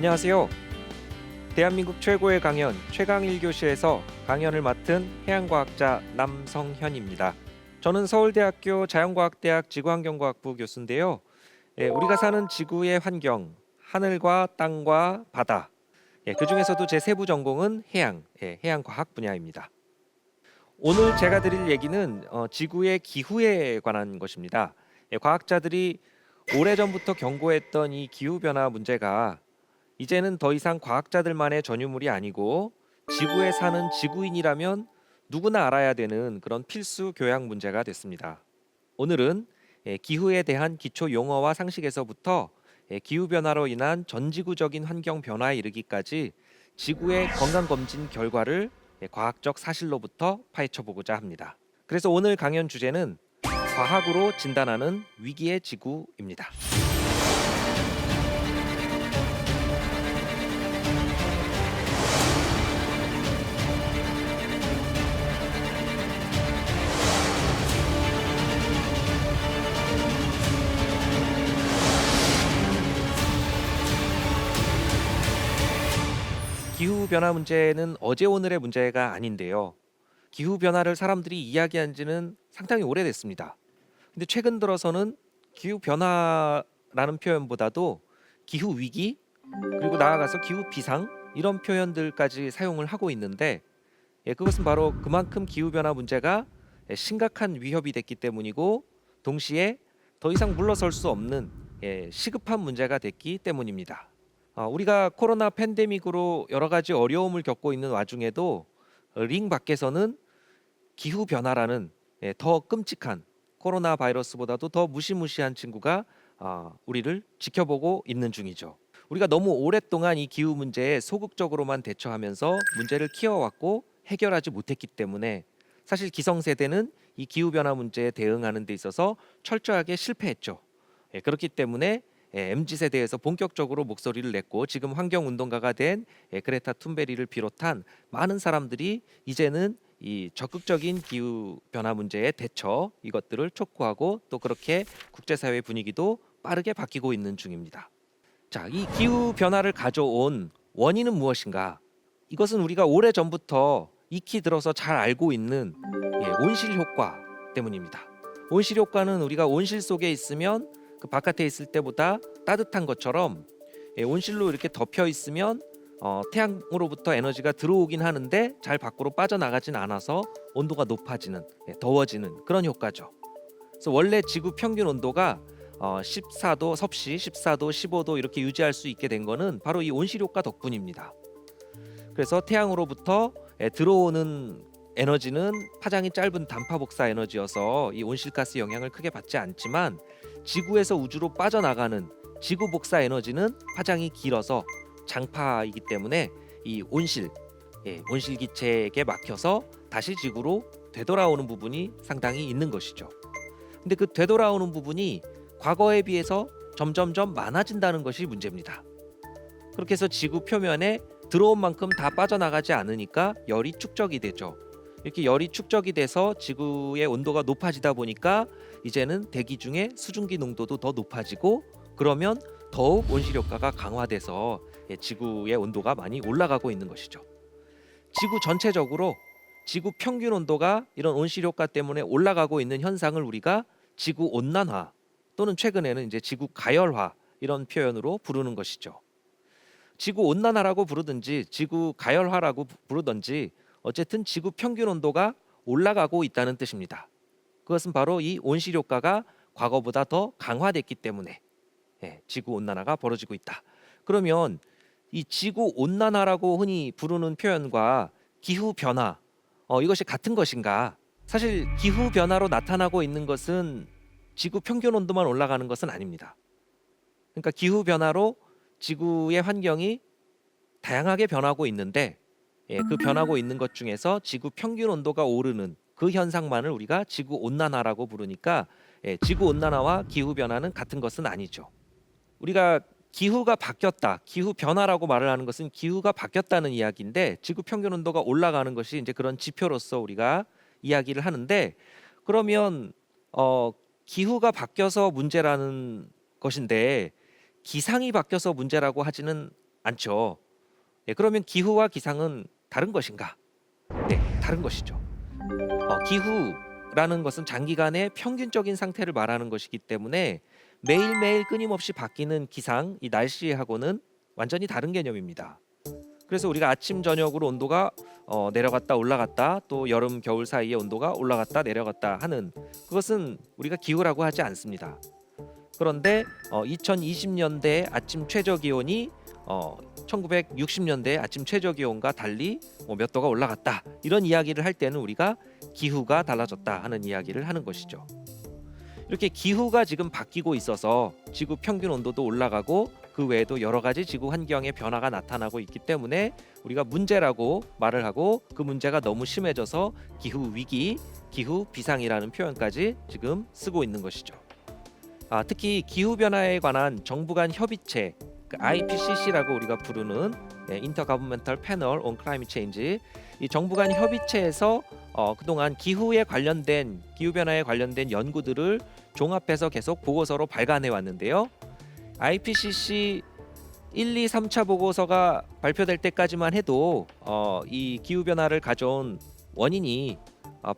안녕하세요. 대한민국 최고의 강연 최강 1교시에서 강연을 맡은 해양과학자 남성현입니다. 저는 서울대학교 자연과학대학 지구환경과학부 교수인데요. 우리가 사는 지구의 환경, 하늘과 땅과 바다, 그 중에서도 제 세부 전공은 해양과학 분야입니다. 오늘 제가 드릴 얘기는 지구의 기후에 관한 것입니다. 과학자들이 오래전부터 경고했던 이 기후변화 문제가 이제는 더 이상 과학자들만의 전유물이 아니고 지구에 사는 지구인이라면 누구나 알아야 되는 그런 필수 교양 문제가 됐습니다. 오늘은 기후에 대한 기초 용어와 상식에서부터 기후변화로 인한 전지구적인 환경 변화에 이르기까지 지구의 건강검진 결과를 과학적 사실로부터 파헤쳐보고자 합니다. 그래서 오늘 강연 주제는 과학으로 진단하는 위기의 지구입니다. 기후변화 문제는 어제 오늘의 문제가 아닌데요. 기후변화를 사람들이 이야기한 지는 상당히 오래됐습니다. 근데 최근 들어서는 기후변화라는 표현보다도 기후위기, 그리고 나아가서 기후비상 이런 표현들까지 사용을 하고 있는데 그것은 바로 그만큼 기후변화 문제가 심각한 위협이 됐기 때문이고 동시에 더 이상 물러설 수 없는 시급한 문제가 됐기 때문입니다. 우리가 코로나 팬데믹으로 여러 가지 어려움을 겪고 있는 와중에도 링 밖에서는 기후 변화라는 더 끔찍한 코로나 바이러스보다도 더 무시무시한 친구가 우리를 지켜보고 있는 중이죠. 우리가 너무 오랫동안 이 기후 문제에 소극적으로만 대처하면서 문제를 키워왔고 해결하지 못했기 때문에 사실 기성세대는 이 기후 변화 문제에 대응하는 데 있어서 철저하게 실패했죠. 그렇기 때문에 MZ세대에서 본격적으로 목소리를 냈고 지금 환경운동가가 된 그레타 툰베리를 비롯한 많은 사람들이 이제는 이 적극적인 기후변화 문제의 대처 이것들을 촉구하고 또 그렇게 국제사회 분위기도 빠르게 바뀌고 있는 중입니다. 자, 이 기후변화를 가져온 원인은 무엇인가? 이것은 우리가 오래전부터 익히 들어서 잘 알고 있는 온실 효과 때문입니다. 온실 효과는 우리가 온실 속에 있으면 그 바깥에 있을 때보다 따뜻한 것처럼 온실로 이렇게 덮여 있으면 태양으로부터 에너지가 들어오긴 하는데 잘 밖으로 빠져나가진 않아서 온도가 높아지는 더워지는 그런 효과죠. 그래서 원래 지구 평균 온도가 14도 섭씨 14도 15도 이렇게 유지할 수 있게 된 거는 바로 이 온실 효과 덕분입니다. 그래서 태양으로부터 들어오는 에너지는 파장이 짧은 단파 복사 에너지여서 이 온실가스 영향을 크게 받지 않지만 지구에서 우주로 빠져나가는 지구 복사 에너지는 파장이 길어서 장파이기 때문에 이 온실 기체에게 막혀서 다시 지구로 되돌아오는 부분이 상당히 있는 것이죠. 근데 그 되돌아오는 부분이 과거에 비해서 점점점 많아진다는 것이 문제입니다. 그렇게 해서 지구 표면에 들어온 만큼 다 빠져나가지 않으니까 열이 축적이 되죠. 이렇게 열이 축적이 돼서 지구의 온도가 높아지다 보니까 이제는 대기 중에 수증기 농도도 더 높아지고 그러면 더욱 온실 효과가 강화돼서 지구의 온도가 많이 올라가고 있는 것이죠. 지구 전체적으로 지구 평균 온도가 이런 온실 효과 때문에 올라가고 있는 현상을 우리가 지구 온난화 또는 최근에는 이제 지구 가열화 이런 표현으로 부르는 것이죠. 지구 온난화라고 부르든지 지구 가열화라고 부르든지 어쨌든 지구 평균 온도가 올라가고 있다는 뜻입니다. 그것은 바로 이 온실 효과가 과거보다 더 강화됐기 때문에 지구 온난화가 벌어지고 있다. 그러면 이 지구 온난화라고 흔히 부르는 표현과 기후 변화 이것이 같은 것인가? 사실 기후 변화로 나타나고 있는 것은 지구 평균 온도만 올라가는 것은 아닙니다. 그러니까 기후 변화로 지구의 환경이 다양하게 변하고 있는데 그 변하고 있는 것 중에서 지구 평균 온도가 오르는 그 현상만을 우리가 지구 온난화라고 부르니까 지구 온난화와 기후 변화는 같은 것은 아니죠. 우리가 기후가 바뀌었다, 기후 변화라고 말을 하는 것은 기후가 바뀌었다는 이야기인데 지구 평균 온도가 올라가는 것이 이제 그런 지표로서 우리가 이야기를 하는데 그러면 기후가 바뀌어서 문제라는 것인데 기상이 바뀌어서 문제라고 하지는 않죠. 그러면 기후와 기상은 다른 것인가? 네, 다른 것이죠. 기후라는 것은 장기간의 평균적인 상태를 말하는 것이기 때문에 매일매일 끊임없이 바뀌는 기상, 이 날씨하고는 완전히 다른 개념입니다. 그래서 우리가 아침 저녁으로 온도가 내려갔다 올라갔다, 또 여름 겨울 사이에 온도가 올라갔다 내려갔다 하는, 그것은 우리가 기후라고 하지 않습니다. 그런데 2020년대 아침 최저 기온이 1960년대 아침 최저 기온과 달리 몇 도가 올라갔다, 이런 이야기를 할 때는 우리가 기후가 달라졌다 하는 이야기를 하는 것이죠. 이렇게 기후가 지금 바뀌고 있어서 지구 평균 온도도 올라가고 그 외에도 여러 가지 지구 환경의 변화가 나타나고 있기 때문에 우리가 문제라고 말을 하고, 그 문제가 너무 심해져서 기후 위기, 기후 비상이라는 표현까지 지금 쓰고 있는 것이죠. 특히 기후 변화에 관한 정부 간 협의체, 그 IPCC라고 우리가 부르는 Intergovernmental Panel on Climate Change, 이 정부 간 협의체에서 그동안 기후 변화에 관련된 연구들을 종합해서 계속 보고서로 발간해 왔는데요. IPCC 1, 2, 3차 보고서가 발표될 때까지만 해도 이 기후 변화를 가져온 원인이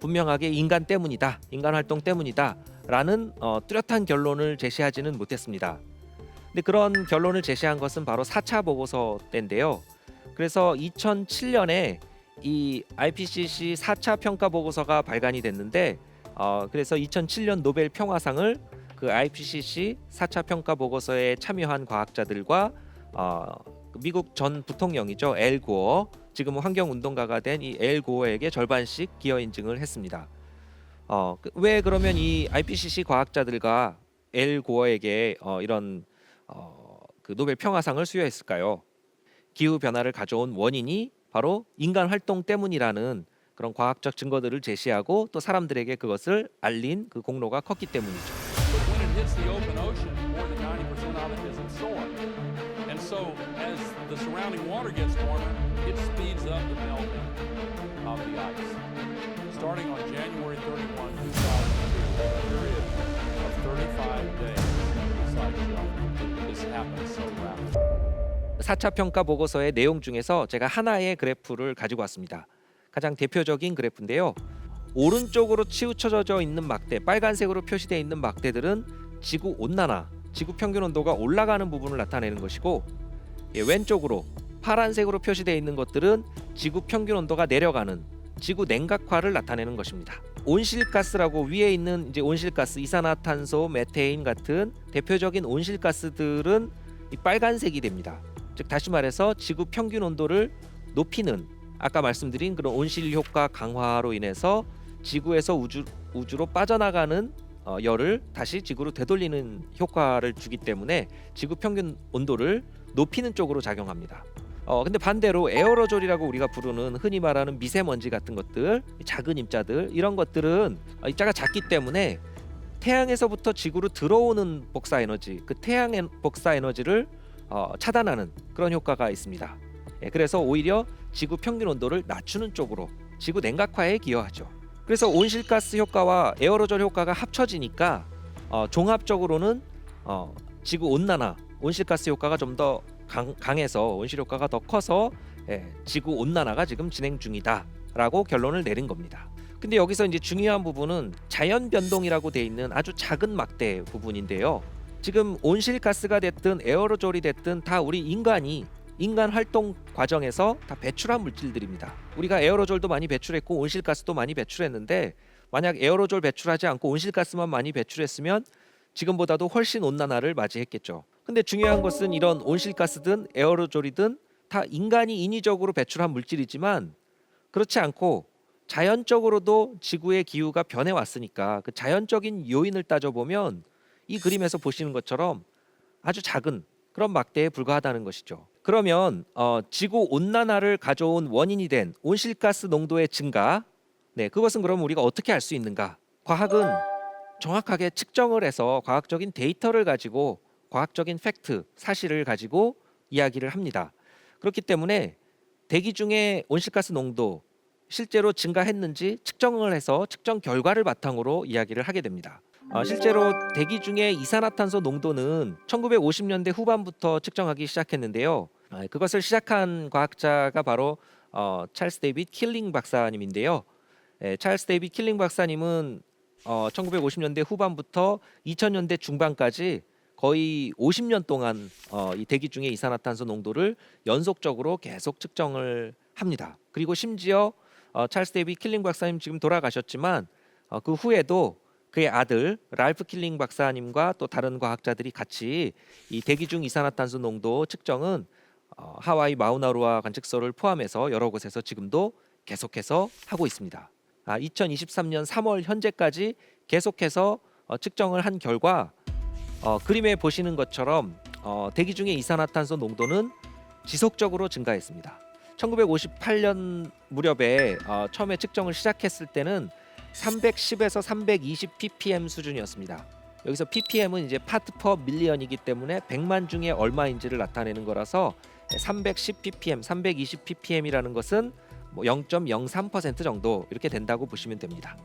분명하게 인간 때문이다, 인간 활동 때문이다라는 뚜렷한 결론을 제시하지는 못했습니다. 근데 그런 결론을 제시한 것은 바로 4차 보고서 때인데요. 그래서 2007년에 이 IPCC 4차 평가 보고서가 발간이 됐는데, 그래서 2007년 노벨 평화상을 그 IPCC 4차 평가 보고서에 참여한 과학자들과 미국 전 부통령이죠, 엘 고어, 지금은 환경운동가가 된 이 엘 고어에게 절반씩 기여 인증을 했습니다. 왜 그러면 이 IPCC 과학자들과 엘 고어에게 이런 그 노벨 평화상을 수여했을까요? 기후 변화를 가져온 원인이 바로 인간 활동 때문이라는 그런 과학적 증거들을 제시하고 또 사람들에게 그것을 알린 그 공로가 컸기 때문이죠. But when it hits the open ocean, more than 90% of it is absorbed. And so, as the surrounding water gets warmer, it speeds up the melting of the ice. Starting on January 31, 2002, a period of 35 days, this ice shelf, this happens so rapidly. 4차 평가 보고서의 내용 중에서 제가 하나의 그래프를 가지고 왔습니다. 가장 대표적인 그래프인데요. 오른쪽으로 치우쳐져 있는 막대, 빨간색으로 표시되어 있는 막대들은 지구 온난화, 지구 평균 온도가 올라가는 부분을 나타내는 것이고, 왼쪽으로 파란색으로 표시되어 있는 것들은 지구 평균 온도가 내려가는 지구 냉각화를 나타내는 것입니다. 온실가스라고 위에 있는 이제 온실가스, 이산화탄소, 메테인 같은 대표적인 온실가스들은 이 빨간색이 됩니다. 즉 다시 말해서 지구 평균 온도를 높이는, 아까 말씀드린 그런 온실 효과 강화로 인해서 지구에서 우주로 빠져나가는 열을 다시 지구로 되돌리는 효과를 주기 때문에 지구 평균 온도를 높이는 쪽으로 작용합니다. 근데 반대로 에어로졸이라고 우리가 부르는, 흔히 말하는 미세먼지 같은 것들, 작은 입자들, 이런 것들은 입자가 작기 때문에 태양에서부터 지구로 들어오는 복사 에너지, 그 태양의 복사 에너지를 차단하는 그런 효과가 있습니다. 그래서 오히려 지구 평균 온도를 낮추는 쪽으로, 지구 냉각화에 기여하죠. 그래서 온실가스 효과와 에어로졸 효과가 합쳐지니까 종합적으로는 지구 온난화, 온실가스 효과가 좀 더 강해서, 온실 효과가 더 커서 지구 온난화가 지금 진행 중이다라고 결론을 내린 겁니다. 근데 여기서 이제 중요한 부분은 자연 변동이라고 돼 있는 아주 작은 막대 부분인데요. 지금 온실가스가 됐든 에어로졸이 됐든 다 우리 인간 활동 과정에서 다 배출한 물질들입니다. 우리가 에어로졸도 많이 배출했고 온실가스도 많이 배출했는데, 만약 에어로졸 배출하지 않고 온실가스만 많이 배출했으면 지금보다도 훨씬 온난화를 맞이했겠죠. 근데 중요한 것은 이런 온실가스든 에어로졸이든 다 인간이 인위적으로 배출한 물질이지만, 그렇지 않고 자연적으로도 지구의 기후가 변해왔으니까 그 자연적인 요인을 따져보면 이 그림에서 보시는 것처럼 아주 작은 그런 막대에 불과하다는 것이죠. 그러면 지구 온난화를 가져온 원인이 된 온실가스 농도의 증가, 그것은 그럼 우리가 어떻게 알 수 있는가? 과학은 정확하게 측정을 해서 과학적인 데이터를 가지고, 과학적인 팩트, 사실을 가지고 이야기를 합니다. 그렇기 때문에 대기 중에 온실가스 농도 실제로 증가했는지 측정을 해서 측정 결과를 바탕으로 이야기를 하게 됩니다. 실제로 대기 중에 이산화탄소 농도는 1950년대 후반부터 측정하기 시작했는데요. 그것을 시작한 과학자가 바로 찰스 데이빗 킬링 박사님인데요. 찰스 데이빗 킬링 박사님은 1950년대 후반부터 2000년대 중반까지 거의 50년 동안 이 대기 중의 이산화탄소 농도를 연속적으로 계속 측정을 합니다. 그리고 심지어 찰스 데이빗 킬링 박사님 지금 돌아가셨지만 그 후에도 그의 아들 랄프 킬링 박사님과 또 다른 과학자들이 같이 이 대기 중 이산화탄소 농도 측정은 하와이 마우나로아 관측소를 포함해서 여러 곳에서 지금도 계속해서 하고 있습니다. 2023년 3월 현재까지 계속해서 측정을 한 결과 그림에 보시는 것처럼 대기 중의 이산화탄소 농도는 지속적으로 증가했습니다. 1958년 무렵에 처음에 측정을 시작했을 때는 310에서 320 ppm 수준이었습니다. 여기서 ppm은 이제 파트 퍼 밀리언이기 때문에 100만 중에 얼마인지를 나타내는 거라서 310 ppm, 320 ppm이라는 것은 0.03% 정도 이렇게 된다고 보시면 됩니다.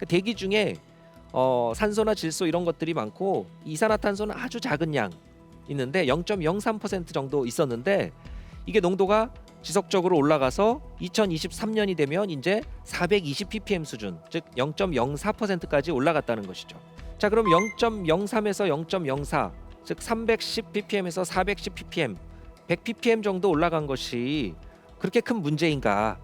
대기 중에 산소나 질소 이런 것들이 많고 이산화탄소는 아주 작은 양 있는데 0.03% 정도 있었는데 이게 농도가 지속적으로 올라가서 2023년이 되면 이제 420 ppm 수준, 즉 0.04%까지 올라갔다는 것이죠. 자, 그럼 0.03에서 0.04, 즉 310 ppm에서 410 ppm, 100 ppm 정도 올라간 것이 그렇게 큰 문제인가?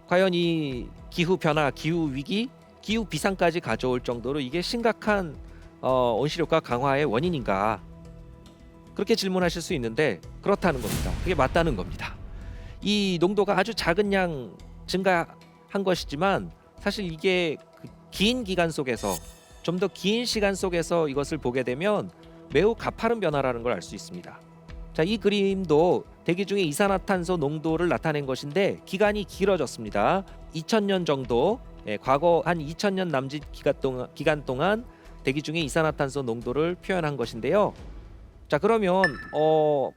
과연 이 기후 변화, 기후 위기, 기후 비상까지 가져올 정도로 이게 심각한 온실효과 강화의 원인인가? 그렇게 질문하실 수 있는데 그렇다는 겁니다. 그게 맞다는 겁니다. 이 농도가 아주 작은 양 증가한 것이지만 사실 이게 긴 기간 속에서 좀 더 긴 시간 속에서 이것을 보게 되면 매우 가파른 변화라는 걸 알 수 있습니다. 자, 이 그림도 대기 중의 이산화탄소 농도를 나타낸 것인데 기간이 길어졌습니다. 2000년 정도, 과거 한 2000년 남짓 기간 동안 대기 중의 이산화탄소 농도를 표현한 것인데요. 자, 그러면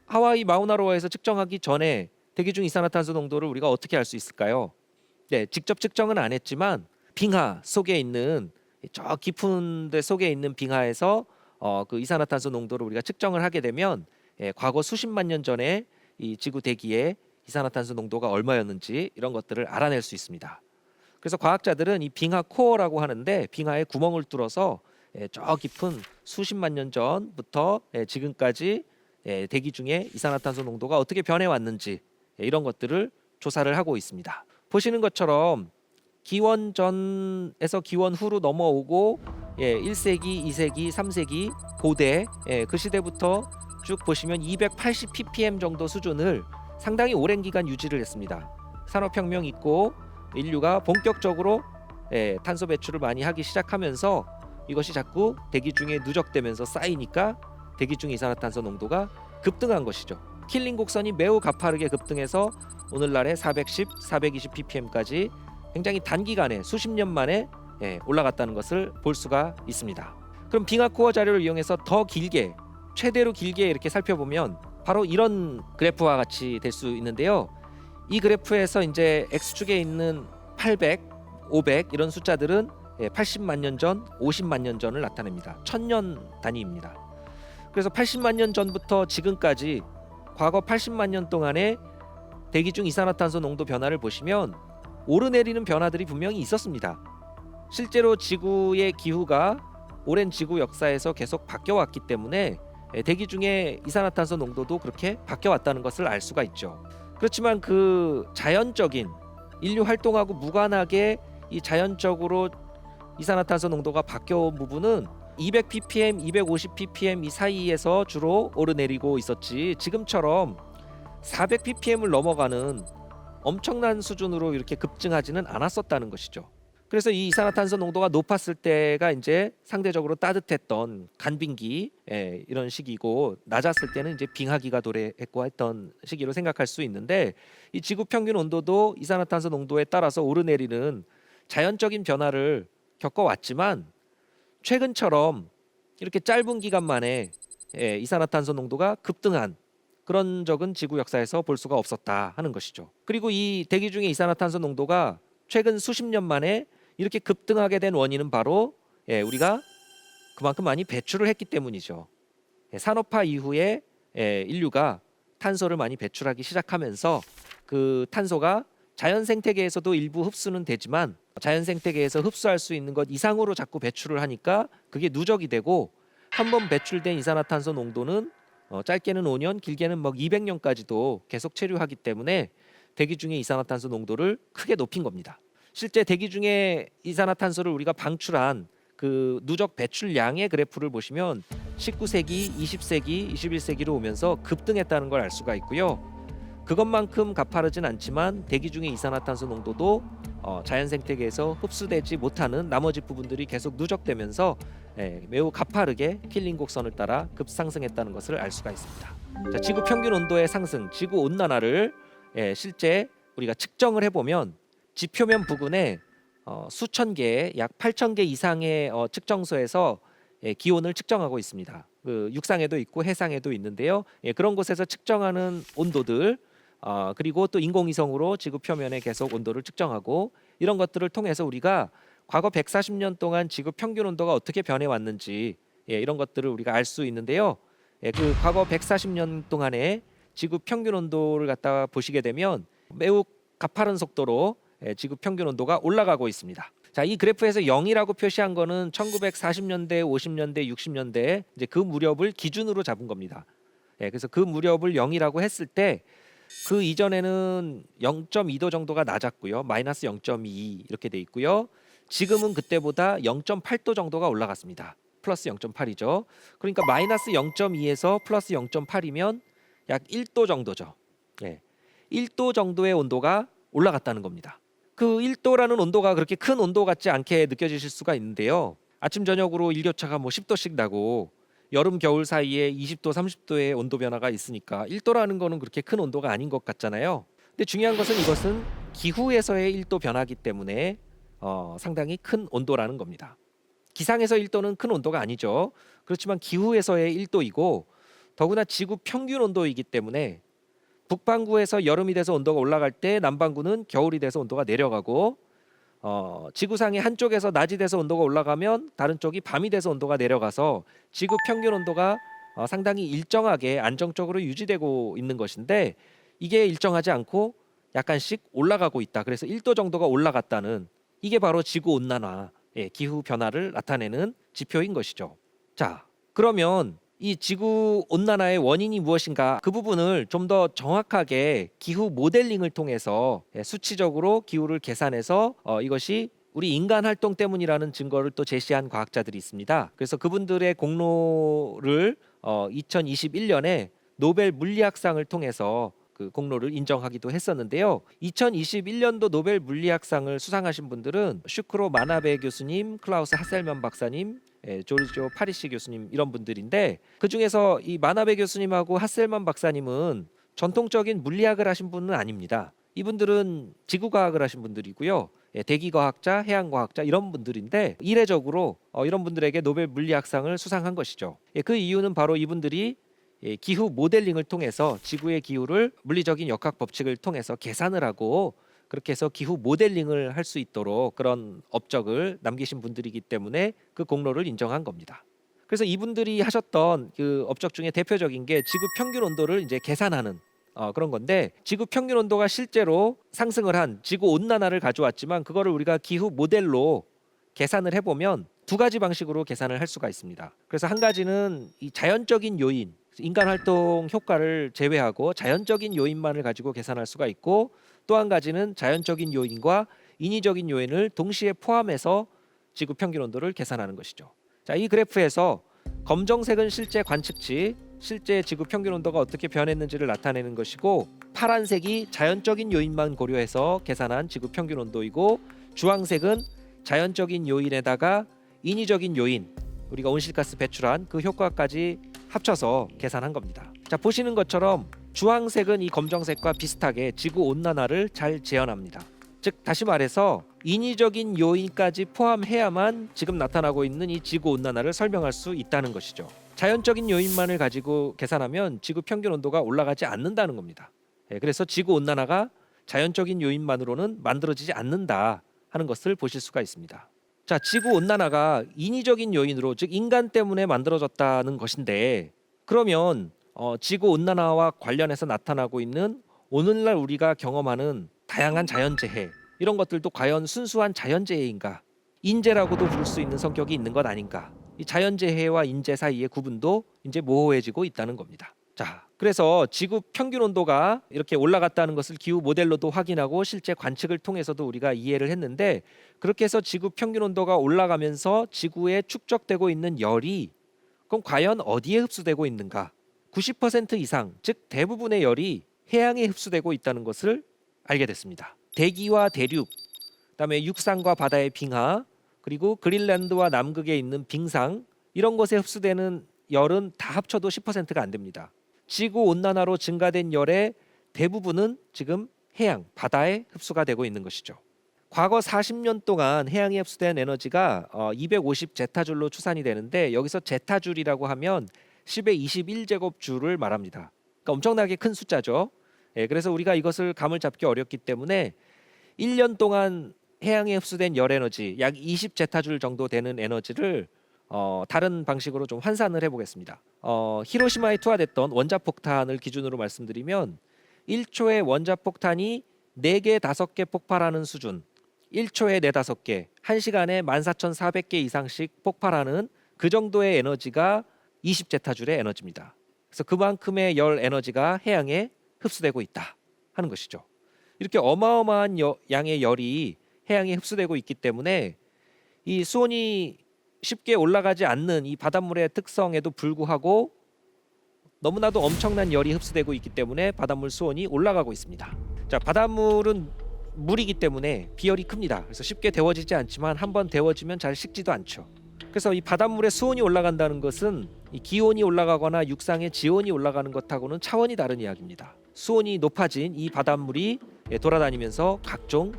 하와이 마우나로아에서 측정하기 전에 대기 중 이산화탄소 농도를 우리가 어떻게 알 수 있을까요? 네, 직접 측정은 안 했지만 빙하 속에 있는 저 깊은 데 속에 있는 빙하에서 그 이산화탄소 농도를 우리가 측정을 하게 되면 과거 수십만 년 전에 이 지구 대기의 이산화탄소 농도가 얼마였는지 이런 것들을 알아낼 수 있습니다. 그래서 과학자들은 이 빙하 코어라고 하는데 빙하에 구멍을 뚫어서 저 깊은 수십만 년 전부터 지금까지 대기 중에 이산화탄소 농도가 어떻게 변해왔는지 이런 것들을 조사를 하고 있습니다. 보시는 것처럼 기원 전에서 기원 후로 넘어오고 1세기, 2세기, 3세기 고대 그 시대부터 쭉 보시면 280 ppm 정도 수준을 상당히 오랜 기간 유지를 했습니다. 산업혁명 있고 인류가 본격적으로 탄소 배출을 많이 하기 시작하면서 이것이 자꾸 대기 중에 누적되면서 쌓이니까 대기 중 이산화탄소 농도가 급등한 것이죠. 킬링 곡선이 매우 가파르게 급등해서 오늘날의 410, 420 ppm까지 굉장히 단기간에 수십 년 만에 올라갔다는 것을 볼 수가 있습니다. 그럼 빙하코어 자료를 이용해서 더 길게, 최대로 길게 이렇게 살펴보면 바로 이런 그래프와 같이 될 수 있는데요. 이 그래프에서 이제 X축에 있는 800, 500 이런 숫자들은 80만 년 전, 50만 년 전을 나타냅니다. 1000년 단위입니다. 그래서 80만 년 전부터 지금까지 과거 80만 년 동안의 대기 중 이산화탄소 농도 변화를 보시면 오르내리는 변화들이 분명히 있었습니다. 실제로 지구의 기후가 오랜 지구 역사에서 계속 바뀌어왔기 때문에 대기 중에 이산화탄소 농도도 그렇게 바뀌어왔다는 것을 알 수가 있죠. 그렇지만 그 자연적인 인류 활동하고 무관하게 이 자연적으로 이산화탄소 농도가 바뀌어온 부분은 200 ppm, 250 ppm 이 사이에서 주로 오르내리고 있었지 지금처럼 400 ppm을 넘어가는 엄청난 수준으로 이렇게 급증하지는 않았었다는 것이죠. 그래서 이 이산화탄소 농도가 높았을 때가 이제 상대적으로 따뜻했던 간빙기 이런 시기고 낮았을 때는 이제 빙하기가 도래했고 했던 시기로 생각할 수 있는데 이 지구 평균 온도도 이산화탄소 농도에 따라서 오르내리는 자연적인 변화를 겪어왔지만 최근처럼 이렇게 짧은 기간 만에 이산화탄소 농도가 급등한 그런 적은 지구 역사에서 볼 수가 없었다 하는 것이죠. 그리고 이 대기 중의 이산화탄소 농도가 최근 수십 년 만에 이렇게 급등하게 된 원인은 바로 우리가 그만큼 많이 배출을 했기 때문이죠. 산업화 이후에 인류가 탄소를 많이 배출하기 시작하면서 그 탄소가 자연 생태계에서도 일부 흡수는 되지만 자연 생태계에서 흡수할 수 있는 것 이상으로 자꾸 배출을 하니까 그게 누적이 되고 한 번 배출된 이산화탄소 농도는 짧게는 5년, 길게는 막 200년까지도 계속 체류하기 때문에 대기 중의 이산화탄소 농도를 크게 높인 겁니다. 실제 대기 중에 이산화탄소를 우리가 방출한 그 누적 배출량의 그래프를 보시면 19세기, 20세기, 21세기로 오면서 급등했다는 걸 알 수가 있고요. 그것만큼 가파르진 않지만 대기 중의 이산화탄소 농도도 자연 생태계에서 흡수되지 못하는 나머지 부분들이 계속 누적되면서 매우 가파르게 킬링 곡선을 따라 급상승했다는 것을 알 수가 있습니다. 자, 지구 평균 온도의 상승, 지구 온난화를 실제 우리가 측정을 해보면 지표면 부근에 수천 개, 약 8천 개 이상의 측정소에서 기온을 측정하고 있습니다. 그 육상에도 있고 해상에도 있는데요. 그런 곳에서 측정하는 온도들 그리고 또 인공위성으로 지구 표면에 계속 온도를 측정하고 이런 것들을 통해서 우리가 과거 140년 동안 지구 평균 온도가 어떻게 변해왔는지 이런 것들을 우리가 알 수 있는데요. 그 과거 140년 동안의 지구 평균 온도를 갖다가 보시게 되면 매우 가파른 속도로 지구 평균 온도가 올라가고 있습니다. 자, 이 그래프에서 0이라고 표시한 거는 1940년대, 50년대, 60년대 이제 그 무렵을 기준으로 잡은 겁니다. 그래서 그 무렵을 0이라고 했을 때 그 이전에는 0.2도 정도가 낮았고요. 마이너스 0.2 이렇게 돼 있고요. 지금은 그때보다 0.8도 정도가 올라갔습니다. 플러스 0.8이죠. 그러니까 마이너스 0.2에서 플러스 0.8이면 약 1도 정도죠. 1도 정도의 온도가 올라갔다는 겁니다. 그 1도라는 온도가 그렇게 큰 온도 같지 않게 느껴지실 수가 있는데요. 아침 저녁으로 일교차가 뭐 10도씩 나고 여름 겨울 사이에 20도 30도의 온도 변화가 있으니까 1도라는 거는 그렇게 큰 온도가 아닌 것 같잖아요. 근데 중요한 것은 이것은 기후에서의 1도 변화기 때문에 상당히 큰 온도라는 겁니다. 기상에서 1도는 큰 온도가 아니죠. 그렇지만 기후에서의 1도이고 더구나 지구 평균 온도이기 때문에 북반구에서 여름이 돼서 온도가 올라갈 때 남반구는 겨울이 돼서 온도가 내려가고 지구상의 한쪽에서 낮이 돼서 온도가 올라가면 다른 쪽이 밤이 돼서 온도가 내려가서 지구 평균 온도가 상당히 일정하게 안정적으로 유지되고 있는 것인데 이게 일정하지 않고 약간씩 올라가고 있다. 그래서 1도 정도가 올라갔다는 이게 바로 지구 온난화, 기후 변화를 나타내는 지표인 것이죠. 자, 그러면 이 지구 온난화의 원인이 무엇인가 그 부분을 좀 더 정확하게 기후 모델링을 통해서 수치적으로 기후를 계산해서 이것이 우리 인간 활동 때문이라는 증거를 또 제시한 과학자들이 있습니다. 그래서 그분들의 공로를 2021년에 노벨 물리학상을 통해서 그 공로를 인정하기도 했었는데요. 2021년도 노벨 물리학상을 수상하신 분들은 슈크로 마나베 교수님, 클라우스 하셀만 박사님, 조르지오 파리시 교수님 이런 분들인데 그 중에서 이 마나베 교수님하고 하셀만 박사님은 전통적인 물리학을 하신 분은 아닙니다. 이분들은 지구과학을 하신 분들이고요. 대기과학자, 해양과학자 이런 분들인데 이례적으로 이런 분들에게 노벨 물리학상을 수상한 것이죠. 그 이유는 바로 이분들이 기후 모델링을 통해서 지구의 기후를 물리적인 역학 법칙을 통해서 계산을 하고 그렇게 해서 기후 모델링을 할 수 있도록 그런 업적을 남기신 분들이기 때문에 그 공로를 인정한 겁니다. 그래서 이분들이 하셨던 그 업적 중에 대표적인 게 지구 평균 온도를 이제 계산하는 그런 건데 지구 평균 온도가 실제로 상승을 한 지구 온난화를 가져왔지만 그거를 우리가 기후 모델로 계산을 해보면 두 가지 방식으로 계산을 할 수가 있습니다. 그래서 한 가지는 이 자연적인 요인, 인간 활동 효과를 제외하고 자연적인 요인만을 가지고 계산할 수가 있고 또 한 가지는 자연적인 요인과 인위적인 요인을 동시에 포함해서 지구 평균 온도를 계산하는 것이죠. 자, 이 그래프에서 검정색은 실제 관측치, 실제 지구 평균 온도가 어떻게 변했는지를 나타내는 것이고 파란색이 자연적인 요인만 고려해서 계산한 지구 평균 온도이고 주황색은 자연적인 요인에다가 인위적인 요인, 우리가 온실가스 배출한 그 효과까지 합쳐서 계산한 겁니다. 자, 보시는 것처럼 주황색은 이 검정색과 비슷하게 지구 온난화를 잘 재현합니다. 즉 다시 말해서 인위적인 요인까지 포함해야만 지금 나타나고 있는 이 지구 온난화를 설명할 수 있다는 것이죠. 자연적인 요인만을 가지고 계산하면 지구 평균 온도가 올라가지 않는다는 겁니다. 그래서 지구 온난화가 자연적인 요인만으로는 만들어지지 않는다 하는 것을 보실 수가 있습니다. 자, 지구 온난화가 인위적인 요인으로 즉 인간 때문에 만들어졌다는 것인데 그러면 지구 온난화와 관련해서 나타나고 있는 오늘날 우리가 경험하는 다양한 자연재해 이런 것들도 과연 순수한 자연재해인가? 인재라고도 부를 수 있는 성격이 있는 것 아닌가? 이 자연재해와 인재 사이의 구분도 이제 모호해지고 있다는 겁니다. 자, 그래서 지구 평균 온도가 이렇게 올라갔다는 것을 기후 모델로도 확인하고 실제 관측을 통해서도 우리가 이해를 했는데, 그렇게 해서 지구 평균 온도가 올라가면서 지구에 축적되고 있는 열이 그럼 과연 어디에 흡수되고 있는가? 90% 이상, 즉 대부분의 열이 해양에 흡수되고 있다는 것을 알게 됐습니다. 대기와 대륙, 그다음에 육상과 바다의 빙하, 그리고 그린란드와 남극에 있는 빙상, 이런 곳에 흡수되는 열은 다 합쳐도 10%가 안 됩니다. 지구 온난화로 증가된 열의 대부분은 지금 해양, 바다에 흡수가 되고 있는 것이죠. 과거 40년 동안 해양에 흡수된 에너지가 250 제타줄로 추산이 되는데, 여기서 제타줄이라고 하면 10의 21제곱줄을 말합니다. 그러니까 엄청나게 큰 숫자죠. 그래서 우리가 이것을 감을 잡기 어렵기 때문에 1년 동안 해양에 흡수된 열 에너지 약 20 제타줄 정도 되는 에너지를 다른 방식으로 좀 환산을 해보겠습니다. 히로시마에 투하됐던 원자폭탄을 기준으로 말씀드리면 1초에 원자폭탄이 4개, 5개 폭발하는 수준, 1초에 4, 5개, 1시간에 14,400개 이상씩 폭발하는 그 정도의 에너지가 20 제타줄의 에너지입니다. 그래서 그만큼의 열 에너지가 해양에 흡수되고 있다 하는 것이죠. 이렇게 어마어마한 양의 열이 해양에 흡수되고 있기 때문에 이 수온이 쉽게 올라가지 않는 이 바닷물의 특성에도 불구하고 너무나도 엄청난 열이 흡수되고 있기 때문에 바닷물 수온이 올라가고 있습니다. 자, 바닷물은 물이기 때문에 비열이 큽니다. 그래서 쉽게 데워지지 않지만 한번 데워지면 잘 식지도 않죠. 그래서 이 바닷물의 수온이 올라간다는 것은 이 기온이 올라가거나 육상의 지온이 올라가는 것하고는 차원이 다른 이야기입니다. 수온이 높아진 이 바닷물이 돌아다니면서 각종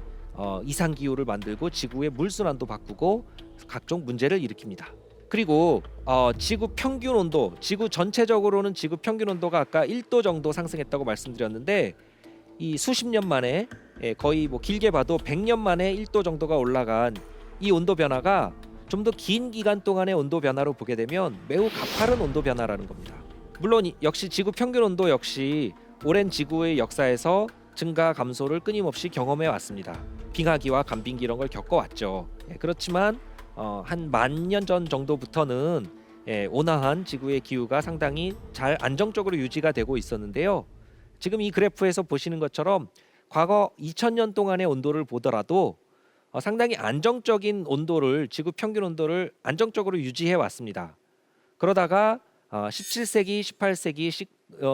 이상 기후를 만들고 지구의 물순환도 바꾸고 각종 문제를 일으킵니다. 그리고 지구 평균 온도, 지구 전체적으로는 지구 평균 온도가 아까 1도 정도 상승했다고 말씀드렸는데, 이 수십 년 만에 거의 뭐 길게 봐도 100년 만에 1도 정도가 올라간 이 온도 변화가 좀 더 긴 기간 동안의 온도 변화로 보게 되면 매우 가파른 온도 변화라는 겁니다. 물론 역시 지구 평균 온도 역시 오랜 지구의 역사에서 증가 감소를 끊임없이 경험해 왔습니다. 빙하기와 간빙기 이런 걸 겪어왔죠. 그렇지만 한 10,000년 전 정도부터는 온화한 지구의 기후가 상당히 잘 안정적으로 유지가 되고 있었는데요. 지금 이 그래프에서 보시는 것처럼 과거 2000년 동안의 온도를 보더라도 상당히 안정적인 온도를, 지구 평균 온도를 안정적으로 유지해 왔습니다. 그러다가 17세기, 18세기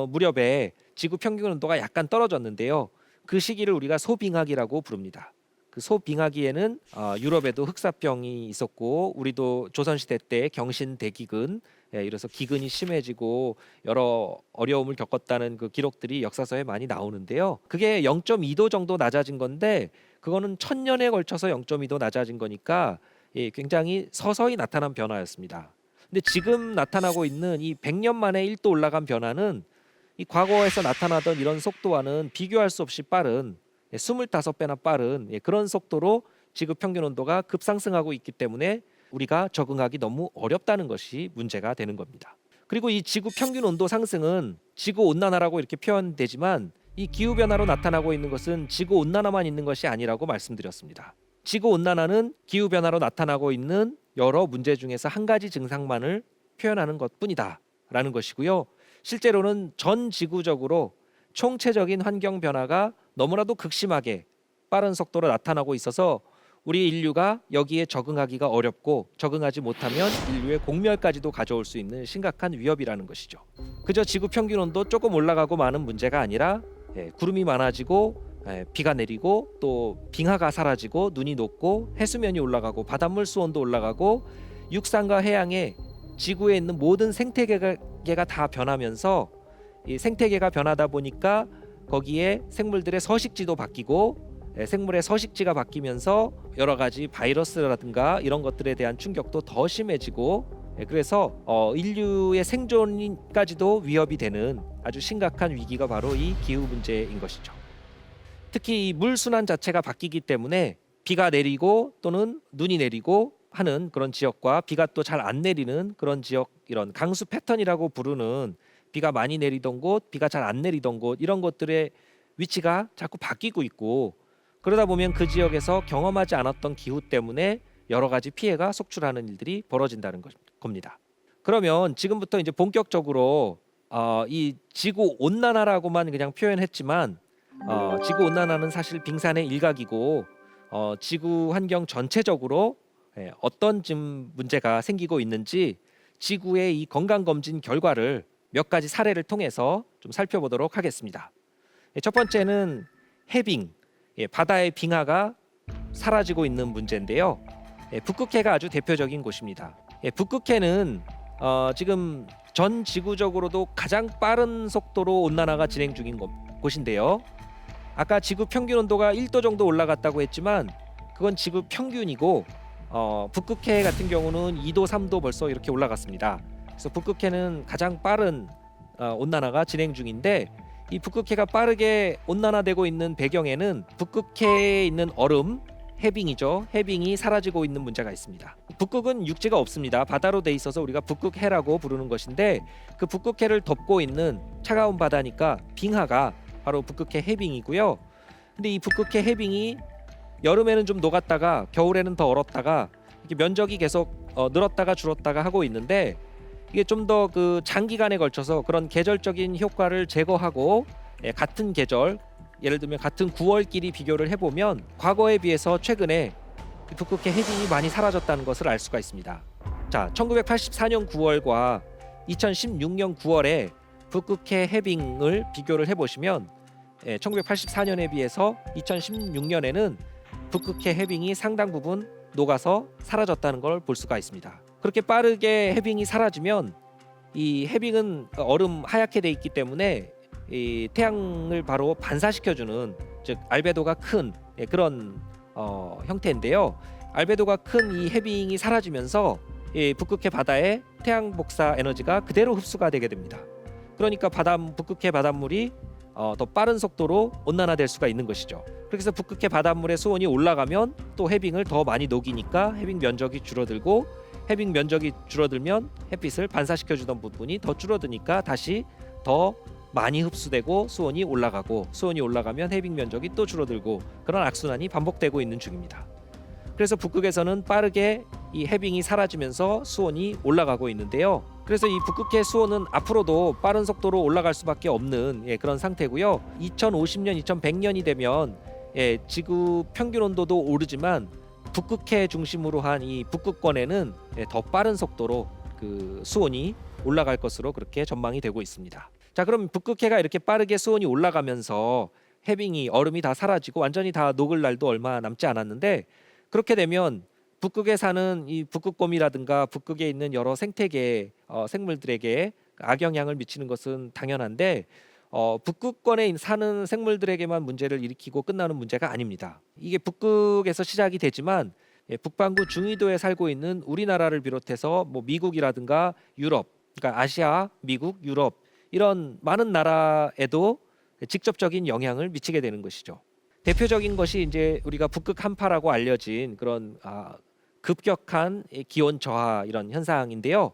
무렵에 지구 평균 온도가 약간 떨어졌는데요. 그 시기를 우리가 소빙하기라고 부릅니다. 그 소빙하기에는 유럽에도 흑사병이 있었고, 우리도 조선시대 때 경신대기근, 이래서 기근이 심해지고 여러 어려움을 겪었다는 그 기록들이 역사서에 많이 나오는데요. 그게 0.2도 정도 낮아진 건데, 그거는 1000년에 걸쳐서 0.2도 낮아진 거니까 굉장히 서서히 나타난 변화였습니다. 근데 지금 나타나고 있는 이 100년 만에 1도 올라간 변화는 이 과거에서 나타나던 이런 속도와는 비교할 수 없이 빠른, 25배나 빠른 그런 속도로 지구 평균 온도가 급상승하고 있기 때문에 우리가 적응하기 너무 어렵다는 것이 문제가 되는 겁니다. 그리고 이 지구 평균 온도 상승은 지구 온난화라고 이렇게 표현되지만, 이 기후 변화로 나타나고 있는 것은 지구 온난화만 있는 것이 아니라고 말씀드렸습니다. 지구 온난화는 기후 변화로 나타나고 있는 여러 문제 중에서 한 가지 증상만을 표현하는 것뿐이다라는 것이고요. 실제로는 전 지구적으로 총체적인 환경 변화가 너무나도 극심하게 빠른 속도로 나타나고 있어서 우리 인류가 여기에 적응하기가 어렵고, 적응하지 못하면 인류의 공멸까지도 가져올 수 있는 심각한 위협이라는 것이죠. 그저 지구 평균 온도 조금 올라가고 마는 문제가 아니라 구름이 많아지고 비가 내리고 또 빙하가 사라지고 눈이 녹고 해수면이 올라가고 바닷물 수온도 올라가고 육상과 해양에 지구에 있는 모든 생태계가 다 변하면서, 이 생태계가 변하다 보니까 거기에 생물들의 서식지도 바뀌고, 생물의 서식지가 바뀌면서 여러 가지 바이러스라든가 이런 것들에 대한 충격도 더 심해지고, 그래서 인류의 생존까지도 위협이 되는 아주 심각한 위기가 바로 이 기후 문제인 것이죠. 특히 이 물순환 자체가 바뀌기 때문에 비가 내리고 또는 눈이 내리고 하는 그런 지역과 비가 또 잘 안 내리는 그런 지역, 이런 강수 패턴이라고 부르는 비가 많이 내리던 곳, 비가 잘 안 내리던 곳 이런 것들의 위치가 자꾸 바뀌고 있고 그러다 보면 그 지역에서 경험하지 않았던 기후 때문에 여러 가지 피해가 속출하는 일들이 벌어진다는 겁니다. 그러면 지금부터 이제 본격적으로 이 지구 온난화라고만 그냥 표현했지만 지구 온난화는 사실 빙산의 일각이고 지구 환경 전체적으로 어떤 지금 문제가 생기고 있는지 지구의 이 건강 검진 결과를 몇 가지 사례를 통해서 좀 살펴보도록 하겠습니다. 첫 번째는 해빙, 바다의 빙하가 사라지고 있는 문제인데요. 북극해가 아주 대표적인 곳입니다. 북극해는 지금 전 지구적으로도 가장 빠른 속도로 온난화가 진행 중인 곳인데요. 아까 지구 평균 온도가 1도 정도 올라갔다고 했지만 그건 지구 평균이고 북극해 같은 경우는 2도, 3도 벌써 이렇게 올라갔습니다. 그래서 북극해는 가장 빠른 온난화가 진행 중인데 이 북극해가 빠르게 온난화되고 있는 배경에는 북극해에 있는 얼음, 해빙이죠. 해빙이 사라지고 있는 문제가 있습니다. 북극은 육지가 없습니다. 바다로 돼 있어서 우리가 북극해라고 부르는 것인데 그 북극해를 덮고 있는 차가운 바다니까 빙하가 바로 북극해 해빙이고요. 근데 이 북극해 해빙이 여름에는 좀 녹았다가 겨울에는 더 얼었다가 이렇게 면적이 계속 늘었다가 줄었다가 하고 있는데 이게 좀 더 그 장기간에 걸쳐서 그런 계절적인 효과를 제거하고 같은 계절 예를 들면 같은 9월끼리 비교를 해보면 과거에 비해서 최근에 북극해 해빙이 많이 사라졌다는 것을 알 수가 있습니다. 자, 1984년 9월과 2016년 9월에 북극해 해빙을 비교를 해보시면 1984년에 비해서 2016년에는 북극해 해빙이 상당 부분 녹아서 사라졌다는 걸 볼 수가 있습니다. 그렇게 빠르게 해빙이 사라지면 이 해빙은 얼음 하얗게 돼 있기 때문에 이 태양을 바로 반사시켜주는 즉 알베도가 큰 그런 형태인데요. 알베도가 큰 이 해빙이 사라지면서 이 북극해 바다의 태양 복사 에너지가 그대로 흡수가 되게 됩니다. 그러니까 북극해 바닷물이 더 빠른 속도로 온난화될 수가 있는 것이죠. 그래서 북극해 바닷물의 수온이 올라가면 또 해빙을 더 많이 녹이니까 해빙 면적이 줄어들고 해빙 면적이 줄어들면 햇빛을 반사시켜주던 부분이 더 줄어드니까 다시 더 많이 흡수되고 수온이 올라가고 수온이 올라가면 해빙 면적이 또 줄어들고 그런 악순환이 반복되고 있는 중입니다. 그래서 북극에서는 빠르게 이 해빙이 사라지면서 수온이 올라가고 있는데요. 그래서 이 북극해 수온은 앞으로도 빠른 속도로 올라갈 수밖에 없는 그런 상태고요. 2050년, 2100년이 되면 지구 평균 온도도 오르지만 북극해 중심으로 한 이 북극권에는 더 빠른 속도로 그 수온이 올라갈 것으로 그렇게 전망이 되고 있습니다. 자, 그럼 북극해가 이렇게 빠르게 수온이 올라가면서 해빙이 얼음이 다 사라지고 완전히 다 녹을 날도 얼마 남지 않았는데 그렇게 되면 북극에 사는 이 북극곰이라든가 북극에 있는 여러 생태계 생물들에게 악영향을 미치는 것은 당연한데 북극권에 사는 생물들에게만 문제를 일으키고 끝나는 문제가 아닙니다. 이게 북극에서 시작이 되지만 북반구 중위도에 살고 있는 우리나라를 비롯해서 뭐 미국이라든가 유럽, 그러니까 아시아, 미국, 유럽 이런 많은 나라에도 직접적인 영향을 미치게 되는 것이죠. 대표적인 것이 이제 우리가 북극 한파라고 알려진 그런 급격한 기온 저하 이런 현상인데요.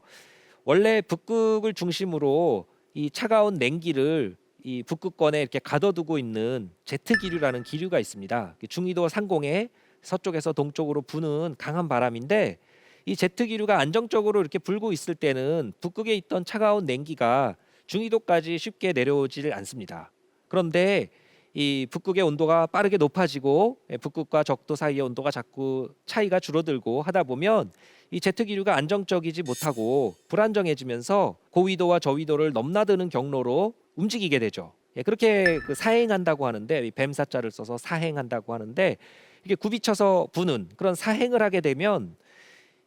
원래 북극을 중심으로 이 차가운 냉기를 이 북극권에 이렇게 가둬두고 있는 제트 기류라는 기류가 있습니다. 중위도 상공에 서쪽에서 동쪽으로 부는 강한 바람인데 이 제트 기류가 안정적으로 이렇게 불고 있을 때는 북극에 있던 차가운 냉기가 중위도까지 쉽게 내려오질 않습니다. 그런데 이 북극의 온도가 빠르게 높아지고 북극과 적도 사이의 온도가 자꾸 차이가 줄어들고 하다 보면 이 제트 기류가 안정적이지 못하고 불안정해지면서 고위도와 저위도를 넘나드는 경로로 움직이게 되죠. 그렇게 사행한다고 하는데 뱀사자를 써서 사행한다고 하는데 이게 굽이쳐서 부는 그런 사행을 하게 되면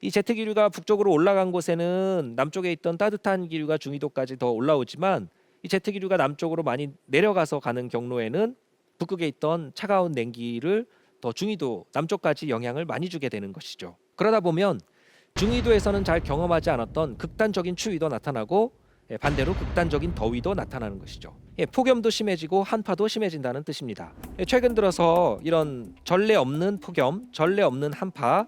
이 제트 기류가 북쪽으로 올라간 곳에는 남쪽에 있던 따뜻한 기류가 중위도까지 더 올라오지만 이 제트 기류가 남쪽으로 많이 내려가서 가는 경로에는 북극에 있던 차가운 냉기를 더 중위도 남쪽까지 영향을 많이 주게 되는 것이죠. 그러다 보면 중위도에서는 잘 경험하지 않았던 극단적인 추위도 나타나고 반대로 극단적인 더위도 나타나는 것이죠. 폭염도 심해지고 한파도 심해진다는 뜻입니다. 최근 들어서 이런 전례 없는 폭염, 전례 없는 한파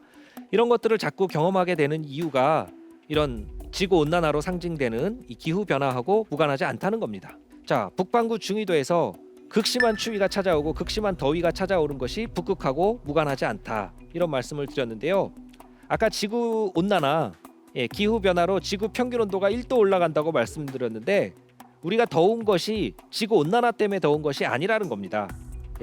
이런 것들을 자꾸 경험하게 되는 이유가 이런 지구 온난화로 상징되는 이 기후 변화하고 무관하지 않다는 겁니다. 자, 북반구 중위도에서 극심한 추위가 찾아오고 극심한 더위가 찾아오는 것이 북극하고 무관하지 않다, 이런 말씀을 드렸는데요. 아까 지구 온난화, 기후 변화로 지구 평균 온도가 1도 올라간다고 말씀드렸는데, 우리가 더운 것이 지구 온난화 때문에 더운 것이 아니라는 겁니다.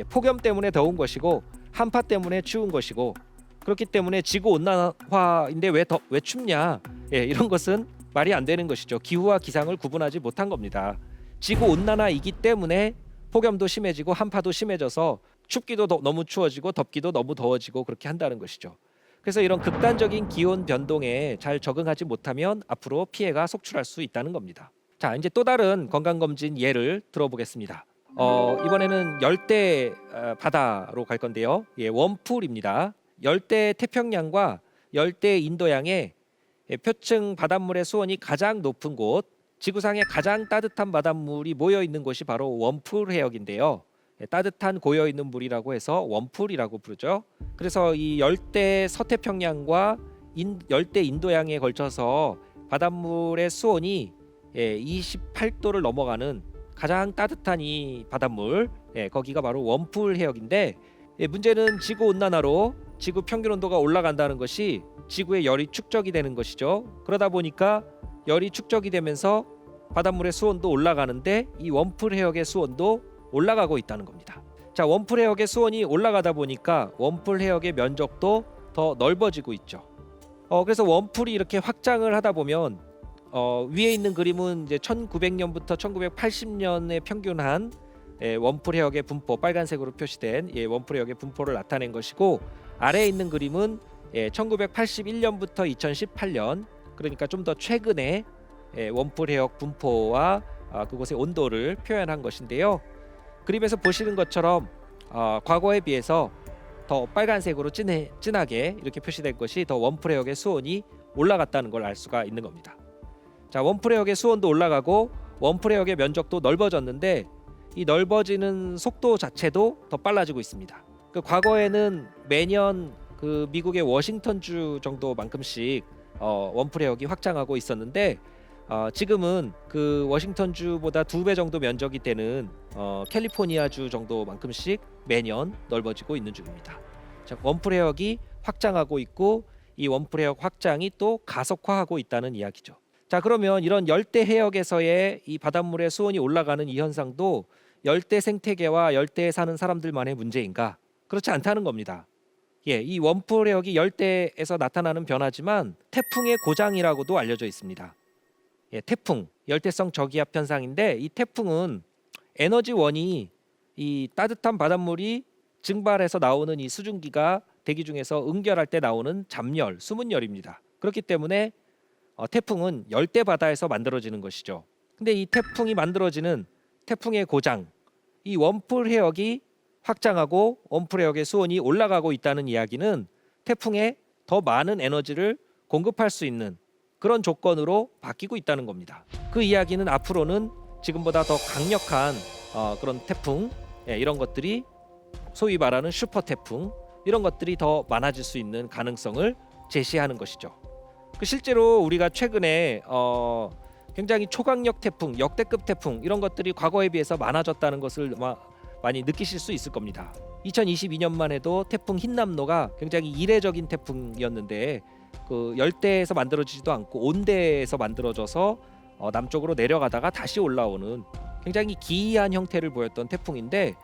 폭염 때문에 더운 것이고 한파 때문에 추운 것이고, 그렇기 때문에 지구 온난화인데 왜 춥냐, 이런 것은 말이 안 되는 것이죠. 기후와 기상을 구분하지 못한 겁니다. 지구 온난화이기 때문에 폭염도 심해지고 한파도 심해져서 춥기도 너무 추워지고 덥기도 너무 더워지고 그렇게 한다는 것이죠. 그래서 이런 극단적인 기온 변동에 잘 적응하지 못하면 앞으로 피해가 속출할 수 있다는 겁니다. 자, 이제 또 다른 건강검진 예를 들어보겠습니다. 이번에는 열대 바다로 갈 건데요. 웜풀입니다. 열대 태평양과 열대 인도양의 표층 바닷물의 수온이 가장 높은 곳, 지구상에 가장 따뜻한 바닷물이 모여 있는 곳이 바로 웜풀 해역인데요. 따뜻한 고여 있는 물이라고 해서 웜풀이라고 부르죠. 그래서 이 열대 서태평양과 열대 인도양에 걸쳐서 바닷물의 수온이 28도를 넘어가는 가장 따뜻한 이 바닷물, 거기가 바로 웜풀 해역인데, 문제는 지구 온난화로 지구 평균 온도가 올라간다는 것이 지구의 열이 축적이 되는 것이죠. 그러다 보니까 열이 축적이 되면서 바닷물의 수온도 올라가는데 이 웜풀 해역의 수온도 올라가고 있다는 겁니다. 자, 웜풀 해역의 수온이 올라가다 보니까 웜풀 해역의 면적도 더 넓어지고 있죠. 그래서 웜풀이 이렇게 확장을 하다 보면 위에 있는 그림은 이제 1900년부터 1980년에 평균한 웜풀 해역의 분포, 빨간색으로 표시된 웜풀 해역의 분포를 나타낸 것이고, 아래에 있는 그림은 1981년부터 2018년, 그러니까 좀 더 최근에 웜풀 해역 분포와 그곳의 온도를 표현한 것인데요. 그림에서 보시는 것처럼 과거에 비해서 더 빨간색으로 진하게 이렇게 표시된 것이 더 웜풀 해역의 수온이 올라갔다는 걸 알 수가 있는 겁니다. 자, 웜풀 해역의 수온도 올라가고 웜풀 해역의 면적도 넓어졌는데, 이 넓어지는 속도 자체도 더 빨라지고 있습니다. 그 과거에는 매년 그 미국의 워싱턴주 정도만큼씩 웜풀 해역이 확장하고 있었는데, 지금은 그 워싱턴주보다 2배 정도 면적이 되는 캘리포니아주 정도만큼씩 매년 넓어지고 있는 중입니다. 자, 웜풀 해역이 확장하고 있고 이 웜풀 해역 확장이 또 가속화하고 있다는 이야기죠. 자, 그러면 이런 열대 해역에서의 이 바닷물의 수온이 올라가는 이 현상도 열대 생태계와 열대에 사는 사람들만의 문제인가? 그렇지 않다는 겁니다. 이 웜풀 해역이 열대에서 나타나는 변화지만 태풍의 고장이라고도 알려져 있습니다. 태풍, 열대성 저기압 현상인데, 이 태풍은 에너지원이 이 따뜻한 바닷물이 증발해서 나오는 이 수증기가 대기 중에서 응결할 때 나오는 잡열, 수문열입니다. 그렇기 때문에 태풍은 열대 바다에서 만들어지는 것이죠. 근데 이 태풍이 만들어지는 태풍의 고장, 이 웜풀 해역이 확장하고 웜풀 해역의 수온이 올라가고 있다는 이야기는 태풍에 더 많은 에너지를 공급할 수 있는 그런 조건으로 바뀌고 있다는 겁니다. 그 이야기는 앞으로는 지금보다 더 강력한 그런 태풍, 이런 것들이 소위 말하는 슈퍼 태풍, 이런 것들이 더 많아질 수 있는 가능성을 제시하는 것이죠. 실제로 우리가 최근에 굉장히 초강력 태풍, 역대급 태풍, 이런 것들이 과거에 비해서 많아졌다는 것을 많이 느끼실 수 있을 겁니다. 2022년만 해도 태풍 흰남노가 굉장히 이례적인 태풍이었는데, 그 열대에서 만들어지지도 않고 온대에서 만들어져서 남쪽으로 내려가다가 다시 올라오는 굉장히 기이한 형태를 보였던 태풍인데,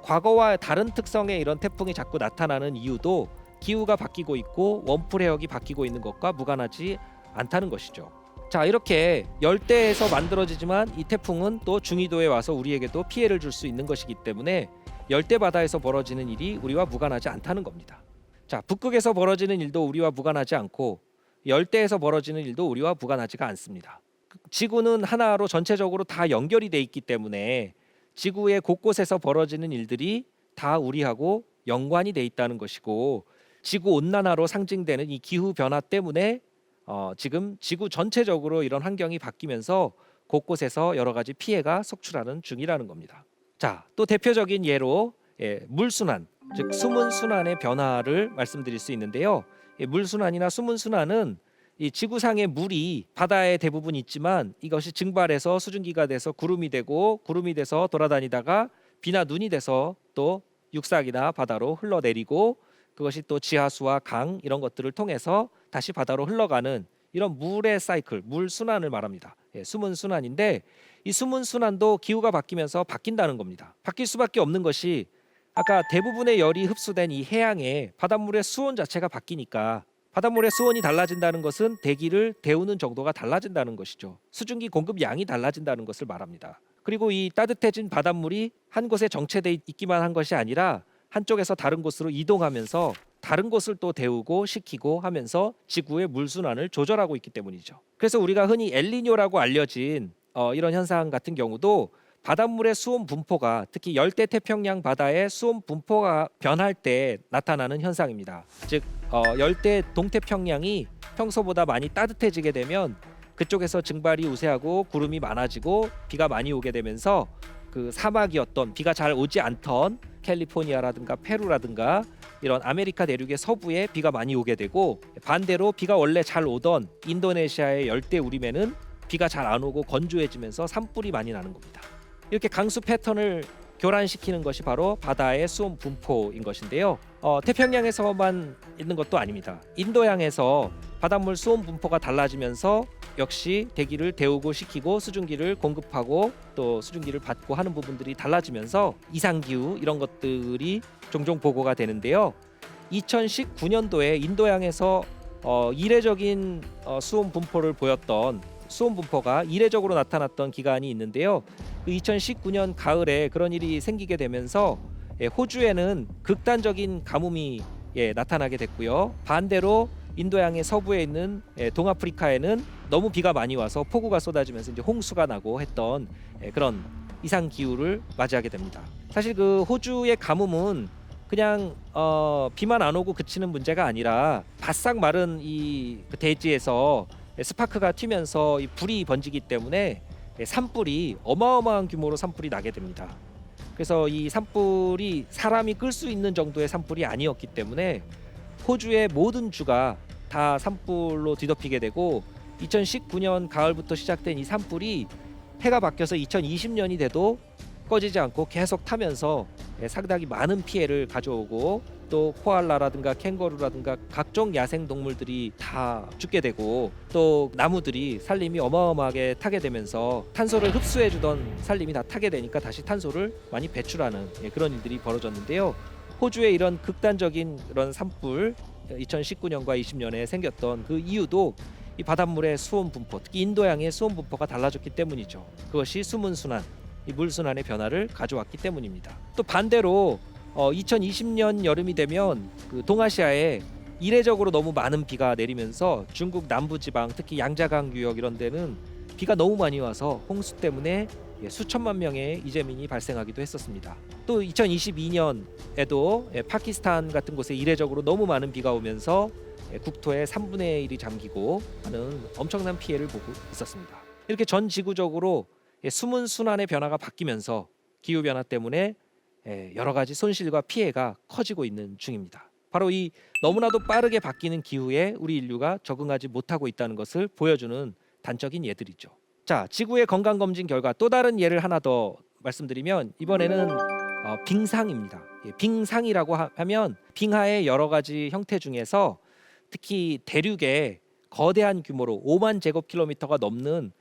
과거와 다른 특성의 이런 태풍이 자꾸 나타나는 이유도 기후가 바뀌고 있고 웜풀 해역이 바뀌고 있는 것과 무관하지 않다는 것이죠. 자, 이렇게 열대에서 만들어지지만 이 태풍은 또 중위도에 와서 우리에게도 피해를 줄 수 있는 것이기 때문에 열대 바다에서 벌어지는 일이 우리와 무관하지 않다는 겁니다. 자, 북극에서 벌어지는 일도 우리와 무관하지 않고 열대에서 벌어지는 일도 우리와 무관하지가 않습니다. 지구는 하나로 전체적으로 다 연결이 돼 있기 때문에 지구의 곳곳에서 벌어지는 일들이 다 우리하고 연관이 돼 있다는 것이고, 지구 온난화로 상징되는 이 기후 변화 때문에 지금 지구 전체적으로 이런 환경이 바뀌면서 곳곳에서 여러 가지 피해가 속출하는 중이라는 겁니다. 자, 또 대표적인 예로 물순환, 즉 수문순환의 변화를 말씀드릴 수 있는데요. 물순환이나 수문순환은 이 지구상의 물이 바다에 대부분 있지만 이것이 증발해서 수증기가 돼서 구름이 되고 구름이 돼서 돌아다니다가 비나 눈이 돼서 또 육삭이나 바다로 흘러내리고 그것이 또 지하수와 강 이런 것들을 통해서 다시 바다로 흘러가는 이런 물의 사이클, 물 순환을 말합니다. 숨은 순환인데 이 숨은 순환도 기후가 바뀌면서 바뀐다는 겁니다. 바뀔 수밖에 없는 것이 아까 대부분의 열이 흡수된 이 해양에 바닷물의 수온 자체가 바뀌니까 바닷물의 수온이 달라진다는 것은 대기를 데우는 정도가 달라진다는 것이죠. 수증기 공급 양이 달라진다는 것을 말합니다. 그리고 이 따뜻해진 바닷물이 한 곳에 정체돼 있기만 한 것이 아니라 한쪽에서 다른 곳으로 이동하면서 다른 곳을 또 데우고 식히고 하면서 지구의 물순환을 조절하고 있기 때문이죠. 그래서 우리가 흔히 엘니뇨라고 알려진 이런 현상 같은 경우도 바닷물의 수온 분포가 특히 열대 태평양 바다의 수온 분포가 변할 때 나타나는 현상입니다. 즉 열대 동태평양이 평소보다 많이 따뜻해지게 되면 그쪽에서 증발이 우세하고 구름이 많아지고 비가 많이 오게 되면서 그 사막이었던 비가 잘 오지 않던 캘리포니아라든가 페루라든가 이런 아메리카 대륙의 서부에 비가 많이 오게 되고 반대로 비가 원래 잘 오던 인도네시아의 열대 우림에는 비가 잘 안 오고 건조해지면서 산불이 많이 나는 겁니다. 이렇게 강수 패턴을 교란시키는 것이 바로 바다의 수온 분포인 것인데요. 태평양에서만 있는 것도 아닙니다. 인도양에서 바닷물 수온 분포가 달라지면서 역시 대기를 데우고 식히고 수증기를 공급하고 또 수증기를 받고 하는 부분들이 달라지면서 이상기후 이런 것들이 종종 보고가 되는데요. 2019년도에 인도양에서 이례적인 수온 분포를 보였던 수온 분포가 이례적으로 나타났던 기간이 있는데요. 그 2019년 가을에 그런 일이 생기게 되면서 호주에는 극단적인 가뭄이 나타나게 됐고요. 반대로 인도양의 서부에 있는 동아프리카에는 너무 비가 많이 와서 폭우가 쏟아지면서 이제 홍수가 나고 했던 그런 이상 기후를 맞이하게 됩니다. 사실 그 호주의 가뭄은 그냥 비만 안 오고 그치는 문제가 아니라 바싹 마른 이 대지에서 스파크가 튀면서 이 불이 번지기 때문에 산불이 어마어마한 규모로 산불이 나게 됩니다. 그래서 이 산불이 사람이 끌 수 있는 정도의 산불이 아니었기 때문에 호주의 모든 주가 다 산불로 뒤덮이게 되고 2019년 가을부터 시작된 이 산불이 해가 바뀌어서 2020년이 돼도 꺼지지 않고 계속 타면서 상당히 많은 피해를 가져오고 또 코알라라든가 캥거루라든가 각종 야생 동물들이 다 죽게 되고 또 나무들이 산림이 어마어마하게 타게 되면서 탄소를 흡수해주던 산림이 다 타게 되니까 다시 탄소를 많이 배출하는 그런 일들이 벌어졌는데요. 호주의 이런 극단적인 그런 산불 2019년과 20년에 생겼던 그 이유도 이 바닷물의 수온 분포, 특히 인도양의 수온 분포가 달라졌기 때문이죠. 그것이 수문 순환, 이 물 순환의 변화를 가져왔기 때문입니다. 또 반대로 2020년 여름이 되면 그 동아시아에 이례적으로 너무 많은 비가 내리면서 중국 남부지방, 특히 양자강 유역 이런 데는 비가 너무 많이 와서 홍수 때문에 수천만 명의 이재민이 발생하기도 했었습니다. 또 2022년에도 파키스탄 같은 곳에 이례적으로 너무 많은 비가 오면서 국토의 3분의 1이 잠기고 하는 엄청난 피해를 보고 있었습니다. 이렇게 전 지구적으로 수문 순환의 변화가 바뀌면서 기후 변화 때문에 여러 가지 손실과 피해가 커지고 있는 중입니다. 바로 이 너무나도 빠르게 바뀌는 기후에 우리 인류가 적응하지 못하고 있다는 것을 보여주는 단적인 예들이죠. 자, 지구의 건강 검진 결과 또 다른 예를 하나 더 말씀드리면 이번에는 빙상입니다. 빙상이라고 하면 빙하의 여러 가지 형태 중에서 특히 대륙에 거대한 규모로 5만 제곱킬로미터가 넘는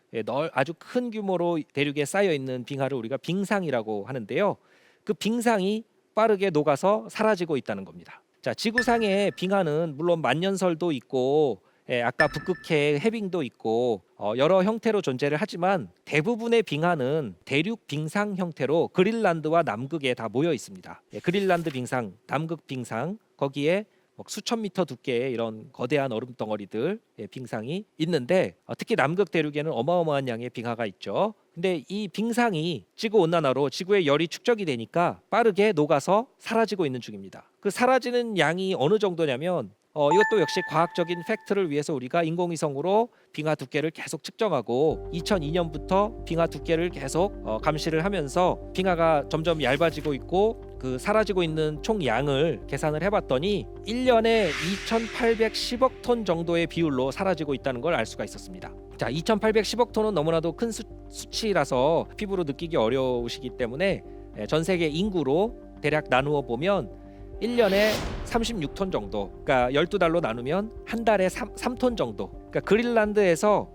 아주 큰 규모로 대륙에 쌓여 있는 빙하를 우리가 빙상이라고 하는데요. 그 빙상이 빠르게 녹아서 사라지고 있다는 겁니다. 자, 지구상의 빙하는 물론 만년설도 있고 아까 북극해 해빙도 있고 여러 형태로 존재를 하지만 대부분의 빙하는 대륙 빙상 형태로 그린란드와 남극에 다 모여 있습니다. 그린란드 빙상, 남극 빙상 거기에 수천 미터 두께의 이런 거대한 얼음 덩어리들 빙상이 있는데 특히 남극 대륙에는 어마어마한 양의 빙하가 있죠. 근데 이 빙상이 지구 온난화로 지구의 열이 축적이 되니까 빠르게 녹아서 사라지고 있는 중입니다. 그 사라지는 양이 어느 정도냐면 이것도 역시 과학적인 팩트를 위해서 우리가 인공위성으로 빙하 두께를 계속 측정하고 2002년부터 빙하 두께를 계속 감시를 하면서 빙하가 점점 얇아지고 있고 그 사라지고 있는 총 양을 계산을 해봤더니 1년에 2,810억 톤 정도의 비율로 사라지고 있다는 걸 알 수가 있었습니다. 자, 2,810억 톤은 너무나도 큰 수치라서 피부로 느끼기 어려우시기 때문에 전 세계 인구로 대략 나누어 보면 1년에 36톤 정도, 그러니까 12달로 나누면 한 달에 3톤 정도. 그러니까 그린란드에서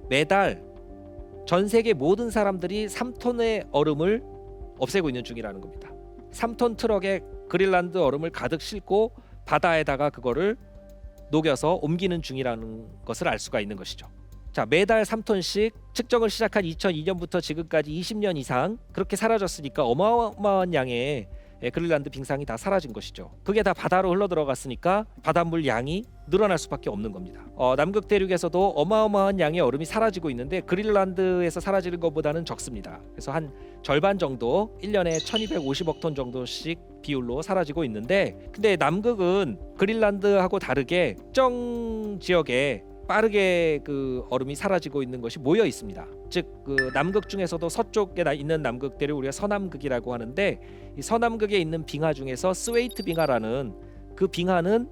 매달 전 세계 모든 사람들이 3톤의 얼음을 없애고 있는 중이라는 겁니다. 3톤 트럭에 그린란드 얼음을 가득 싣고 바다에다가 그거를 녹여서 옮기는 중이라는 것을 알 수가 있는 것이죠. 자, 매달 3톤씩 측정을 시작한 2002년부터 지금까지 20년 이상 그렇게 사라졌으니까 어마어마한 양의 그린란드 빙상이 다 사라진 것이죠. 그게 다 바다로 흘러 들어갔으니까 바닷물 양이 늘어날 수밖에 없는 겁니다. 남극 대륙에서도 어마어마한 양의 얼음이 사라지고 있는데 그린란드에서 사라지는 것보다는 적습니다. 그래서 한 절반 정도 1년에 1250억 톤 정도씩 비율로 사라지고 있는데, 근데 남극은 그린란드하고 다르게 특정 지역에 빠르게 그 얼음이 사라지고 있는 것이 모여 있습니다. 즉 그 남극 중에서도 서쪽에 있는 남극대를 우리가 서남극이라고 하는데, 이 서남극에 있는 빙하 중에서 스웨이트 빙하라는 그 빙하는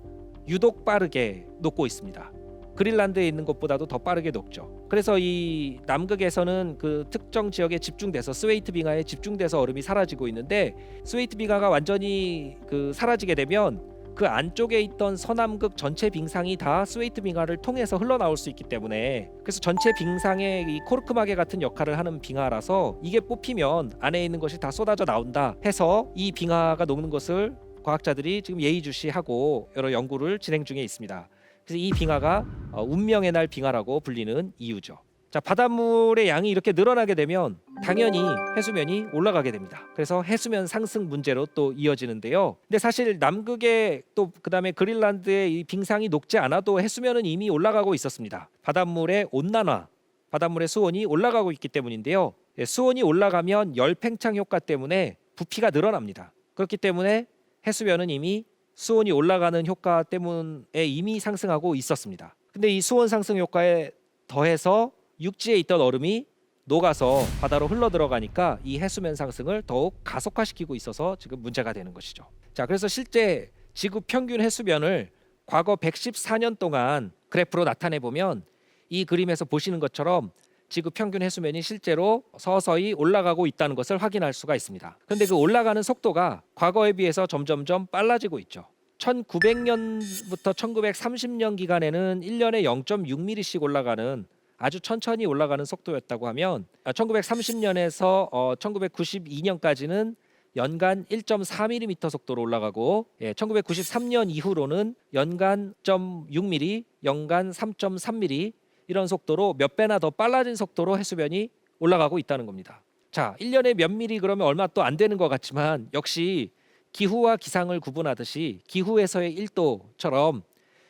유독 빠르게 녹고 있습니다. 그린란드에 있는 것보다도 더 빠르게 녹죠. 그래서 이 남극에서는 그 특정 지역에 집중돼서 스웨이트 빙하에 집중돼서 얼음이 사라지고 있는데, 스웨이트 빙하가 완전히 그 사라지게 되면 그 안쪽에 있던 서남극 전체 빙상이 다 스웨이트 빙하를 통해서 흘러나올 수 있기 때문에, 그래서 전체 빙상에 이 코르크마개 같은 역할을 하는 빙하라서 이게 뽑히면 안에 있는 것이 다 쏟아져 나온다 해서 이 빙하가 녹는 것을 과학자들이 지금 예의주시하고 여러 연구를 진행 중에 있습니다. 그래서 이 빙하가 운명의 날 빙하라고 불리는 이유죠. 자, 바닷물의 양이 이렇게 늘어나게 되면 당연히 해수면이 올라가게 됩니다. 그래서 해수면 상승 문제로 또 이어지는데요. 근데 사실 남극에 또 그다음에 그린란드의 이 빙상이 녹지 않아도 해수면은 이미 올라가고 있었습니다. 바닷물의 온난화, 바닷물의 수온이 올라가고 있기 때문인데요. 수온이 올라가면 열 팽창 효과 때문에 부피가 늘어납니다. 그렇기 때문에 해수면은 이미 수온이 올라가는 효과 때문에 이미 상승하고 있었습니다. 근데 이 수온 상승 효과에 더해서 육지에 있던 얼음이 녹아서 바다로 흘러 들어가니까 이 해수면 상승을 더욱 가속화시키고 있어서 지금 문제가 되는 것이죠. 자, 그래서 실제 지구 평균 해수면을 과거 114년 동안 그래프로 나타내 보면 이 그림에서 보시는 것처럼 지구 평균 해수면이 실제로 서서히 올라가고 있다는 것을 확인할 수가 있습니다. 그런데 그 올라가는 속도가 과거에 비해서 점점점 빨라지고 있죠. 1900년부터 1930년 기간에는 1년에 0.6mm씩 올라가는 아주 천천히 올라가는 속도였다고 하면 1930년에서 1992년까지는 연간 1.4mm 속도로 올라가고 1993년 이후로는 연간 0.6mm, 연간 3.3mm 이런 속도로 몇 배나 더 빨라진 속도로 해수면이 올라가고 있다는 겁니다. 자, 1년에 몇 미리 그러면 얼마 또 안 되는 것 같지만 역시 기후와 기상을 구분하듯이 기후에서의 1도처럼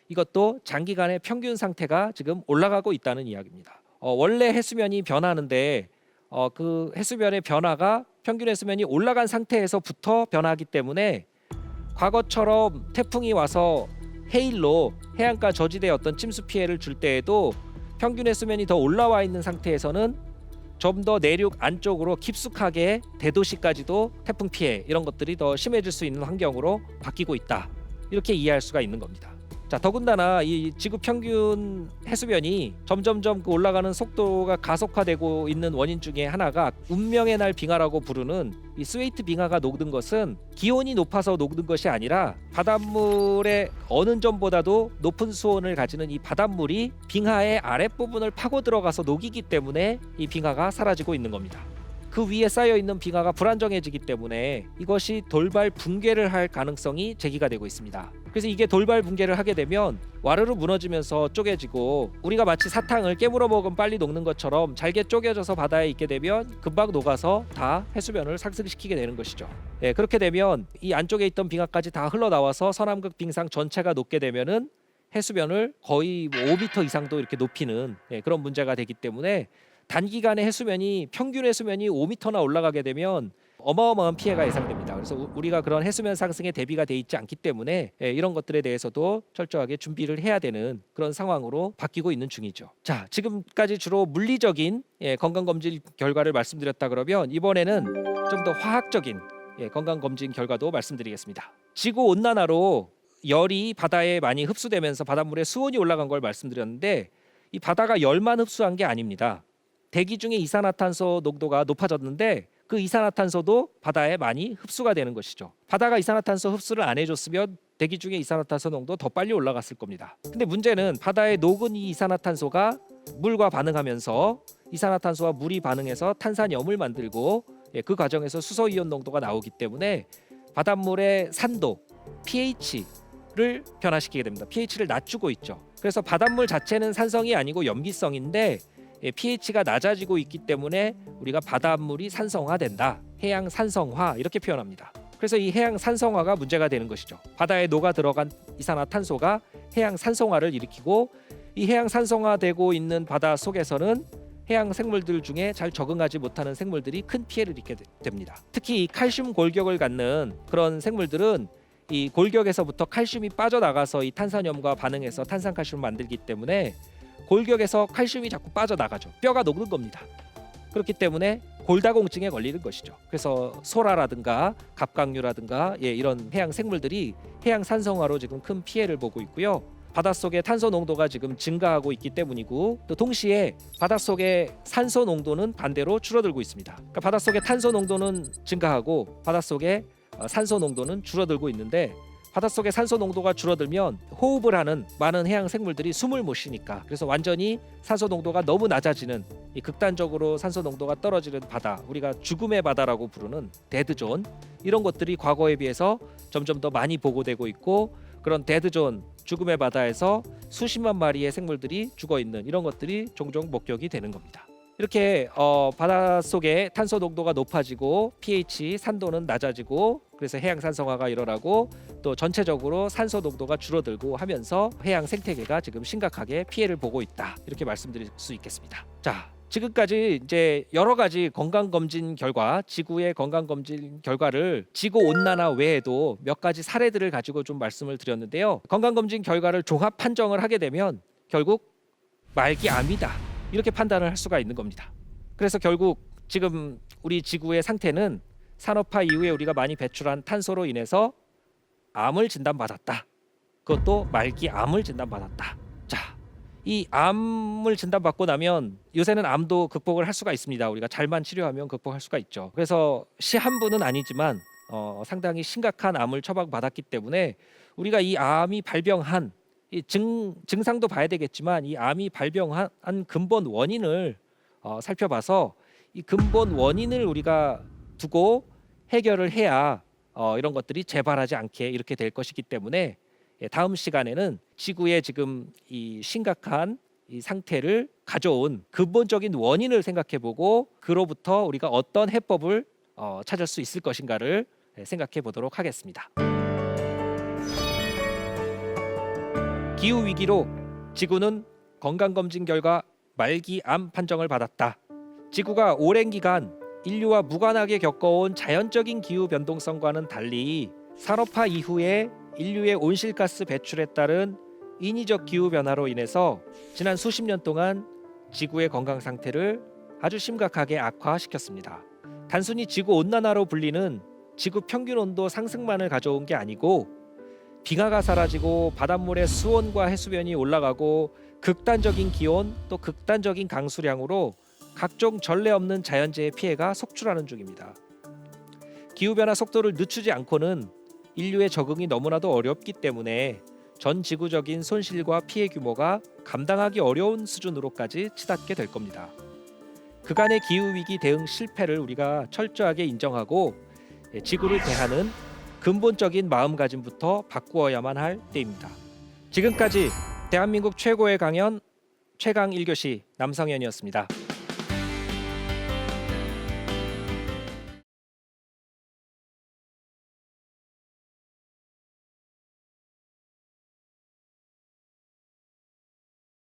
이것도 장기간의 평균 상태가 지금 올라가고 있다는 이야기입니다. 원래 해수면이 변하는데 그 해수면의 변화가 평균 해수면이 올라간 상태에서부터 변하기 때문에 과거처럼 태풍이 와서 해일로 해안가 저지대에 어떤 침수 피해를 줄 때에도 평균 해수면이 더 올라와 있는 상태에서는 좀 더 내륙 안쪽으로 깊숙하게 대도시까지도 태풍 피해 이런 것들이 더 심해질 수 있는 환경으로 바뀌고 있다. 이렇게 이해할 수가 있는 겁니다. 자, 더군다나 이 지구 평균 해수면이 점점점 그 올라가는 속도가 가속화되고 있는 원인 중에 하나가 운명의 날 빙하라고 부르는 이 스웨이트 빙하가 녹는 것은 기온이 높아서 녹는 것이 아니라 바닷물의 어느 점보다도 높은 수온을 가지는 이 바닷물이 빙하의 아랫부분을 파고 들어가서 녹이기 때문에 이 빙하가 사라지고 있는 겁니다. 그 위에 쌓여 있는 빙하가 불안정해지기 때문에 이것이 돌발 붕괴를 할 가능성이 제기가 되고 있습니다. 그래서 이게 돌발 붕괴를 하게 되면 와르르 무너지면서 쪼개지고 우리가 마치 사탕을 깨물어 먹으면 빨리 녹는 것처럼 잘게 쪼개져서 바다에 있게 되면 금방 녹아서 다 해수면을 상승시키게 되는 것이죠. 그렇게 되면 이 안쪽에 있던 빙하까지 다 흘러나와서 서남극 빙상 전체가 녹게 되면은 해수면을 거의 5m 이상도 이렇게 높이는 그런 문제가 되기 때문에 단기간에 해수면이 평균 해수면이 5m나 올라가게 되면 어마어마한 피해가 예상됩니다. 그래서 우리가 그런 해수면 상승에 대비가 돼 있지 않기 때문에 이런 것들에 대해서도 철저하게 준비를 해야 되는 그런 상황으로 바뀌고 있는 중이죠. 자, 지금까지 주로 물리적인 건강검진 결과를 말씀드렸다 그러면 이번에는 좀 더 화학적인 건강검진 결과도 말씀드리겠습니다. 지구 온난화로 열이 바다에 많이 흡수되면서 바닷물에 수온이 올라간 걸 말씀드렸는데 이 바다가 열만 흡수한 게 아닙니다. 대기 중에 이산화탄소 농도가 높아졌는데 그 이산화탄소도 바다에 많이 흡수가 되는 것이죠. 바다가 이산화탄소 흡수를 안 해줬으면 대기 중에 이산화탄소 농도 더 빨리 올라갔을 겁니다. 근데 문제는 바다에 녹은 이 이산화탄소가 물과 반응하면서 이산화탄소와 물이 반응해서 탄산염을 만들고 그 과정에서 수소이온 농도가 나오기 때문에 바닷물의 산도, pH를 변화시키게 됩니다. pH를 낮추고 있죠. 그래서 바닷물 자체는 산성이 아니고 염기성인데 pH가 낮아지고 있기 때문에 우리가 바닷물이 산성화된다. 해양 산성화 이렇게 표현합니다. 그래서 이 해양 산성화가 문제가 되는 것이죠. 바다에 녹아 들어간 이산화탄소가 해양 산성화를 일으키고 이 해양 산성화되고 있는 바다 속에서는 해양 생물들 중에 잘 적응하지 못하는 생물들이 큰 피해를 입게 됩니다. 특히 이 칼슘 골격을 갖는 그런 생물들은 이 골격에서부터 칼슘이 빠져나가서 이 탄산염과 반응해서 탄산칼슘을 만들기 때문에 골격에서 칼슘이 자꾸 빠져나가죠. 뼈가 녹는 겁니다. 그렇기 때문에 골다공증에 걸리는 것이죠. 그래서 소라라든가 갑각류라든가 이런 해양 생물들이 해양 산성화로 지금 큰 피해를 보고 있고요. 바닷속의 탄소 농도가 지금 증가하고 있기 때문이고 또 동시에 바닷속의 산소 농도는 반대로 줄어들고 있습니다. 그러니까 바닷속의 탄소 농도는 증가하고 바닷속의 산소 농도는 줄어들고 있는데 바닷속의 산소 농도가 줄어들면 호흡을 하는 많은 해양 생물들이 숨을 못 쉬니까 그래서 완전히 산소 농도가 너무 낮아지는 이 극단적으로 산소 농도가 떨어지는 바다, 우리가 죽음의 바다라고 부르는 데드존, 이런 것들이 과거에 비해서 점점 더 많이 보고되고 있고 그런 데드존, 죽음의 바다에서 수십만 마리의 생물들이 죽어 있는 이런 것들이 종종 목격이 되는 겁니다. 이렇게 바닷속에 탄소 농도가 높아지고 pH 산도는 낮아지고 그래서 해양 산성화가 일어나고 또 전체적으로 산소 농도가 줄어들고 하면서 해양 생태계가 지금 심각하게 피해를 보고 있다. 이렇게 말씀드릴 수 있겠습니다. 자, 지금까지 이제 여러 가지 건강검진 결과, 지구의 건강검진 결과를 지구 온난화 외에도 몇 가지 사례들을 가지고 좀 말씀을 드렸는데요. 건강검진 결과를 종합 판정을 하게 되면 결국 말기암이다. 이렇게 판단을 할 수가 있는 겁니다. 그래서 결국 지금 우리 지구의 상태는 산업화 이후에 우리가 많이 배출한 탄소로 인해서 암을 진단받았다. 그것도 말기암을 진단받았다. 자, 이 암을 진단받고 나면 요새는 암도 극복을 할 수가 있습니다. 우리가 잘만 치료하면 극복할 수가 있죠. 그래서 시한부는 아니지만 상당히 심각한 암을 처방받았기 때문에 우리가 이 암이 발병한 이 증상도 봐야 되겠지만 이 암이 발병한 근본 원인을 살펴봐서 이 근본 원인을 우리가 두고 해결을 해야 이런 것들이 재발하지 않게 이렇게 될 것이기 때문에 다음 시간에는 지구의 지금 이 심각한 이 상태를 가져온 근본적인 원인을 생각해보고 그로부터 우리가 어떤 해법을 찾을 수 있을 것인가를 생각해 보도록 하겠습니다. 기후 위기로 지구는 건강검진 결과 말기암 판정을 받았다. 지구가 오랜 기간 인류와 무관하게 겪어온 자연적인 기후 변동성과는 달리 산업화 이후에 인류의 온실가스 배출에 따른 인위적 기후 변화로 인해서 지난 수십 년 동안 지구의 건강 상태를 아주 심각하게 악화시켰습니다. 단순히 지구 온난화로 불리는 지구 평균 온도 상승만을 가져온 게 아니고 빙하가 사라지고 바닷물의 수온과 해수면이 올라가고 극단적인 기온 또 극단적인 강수량으로 각종 전례 없는 자연재해 피해가 속출하는 중입니다. 기후변화 속도를 늦추지 않고는 인류의 적응이 너무나도 어렵기 때문에 전 지구적인 손실과 피해 규모가 감당하기 어려운 수준으로까지 치닫게 될 겁니다. 그간의 기후위기 대응 실패를 우리가 철저하게 인정하고 지구를 대하는 근본적인 마음가짐부터 바꾸어야만 할 때입니다. 지금까지 대한민국 최고의 강연 최강 1교시 남성현이었습니다.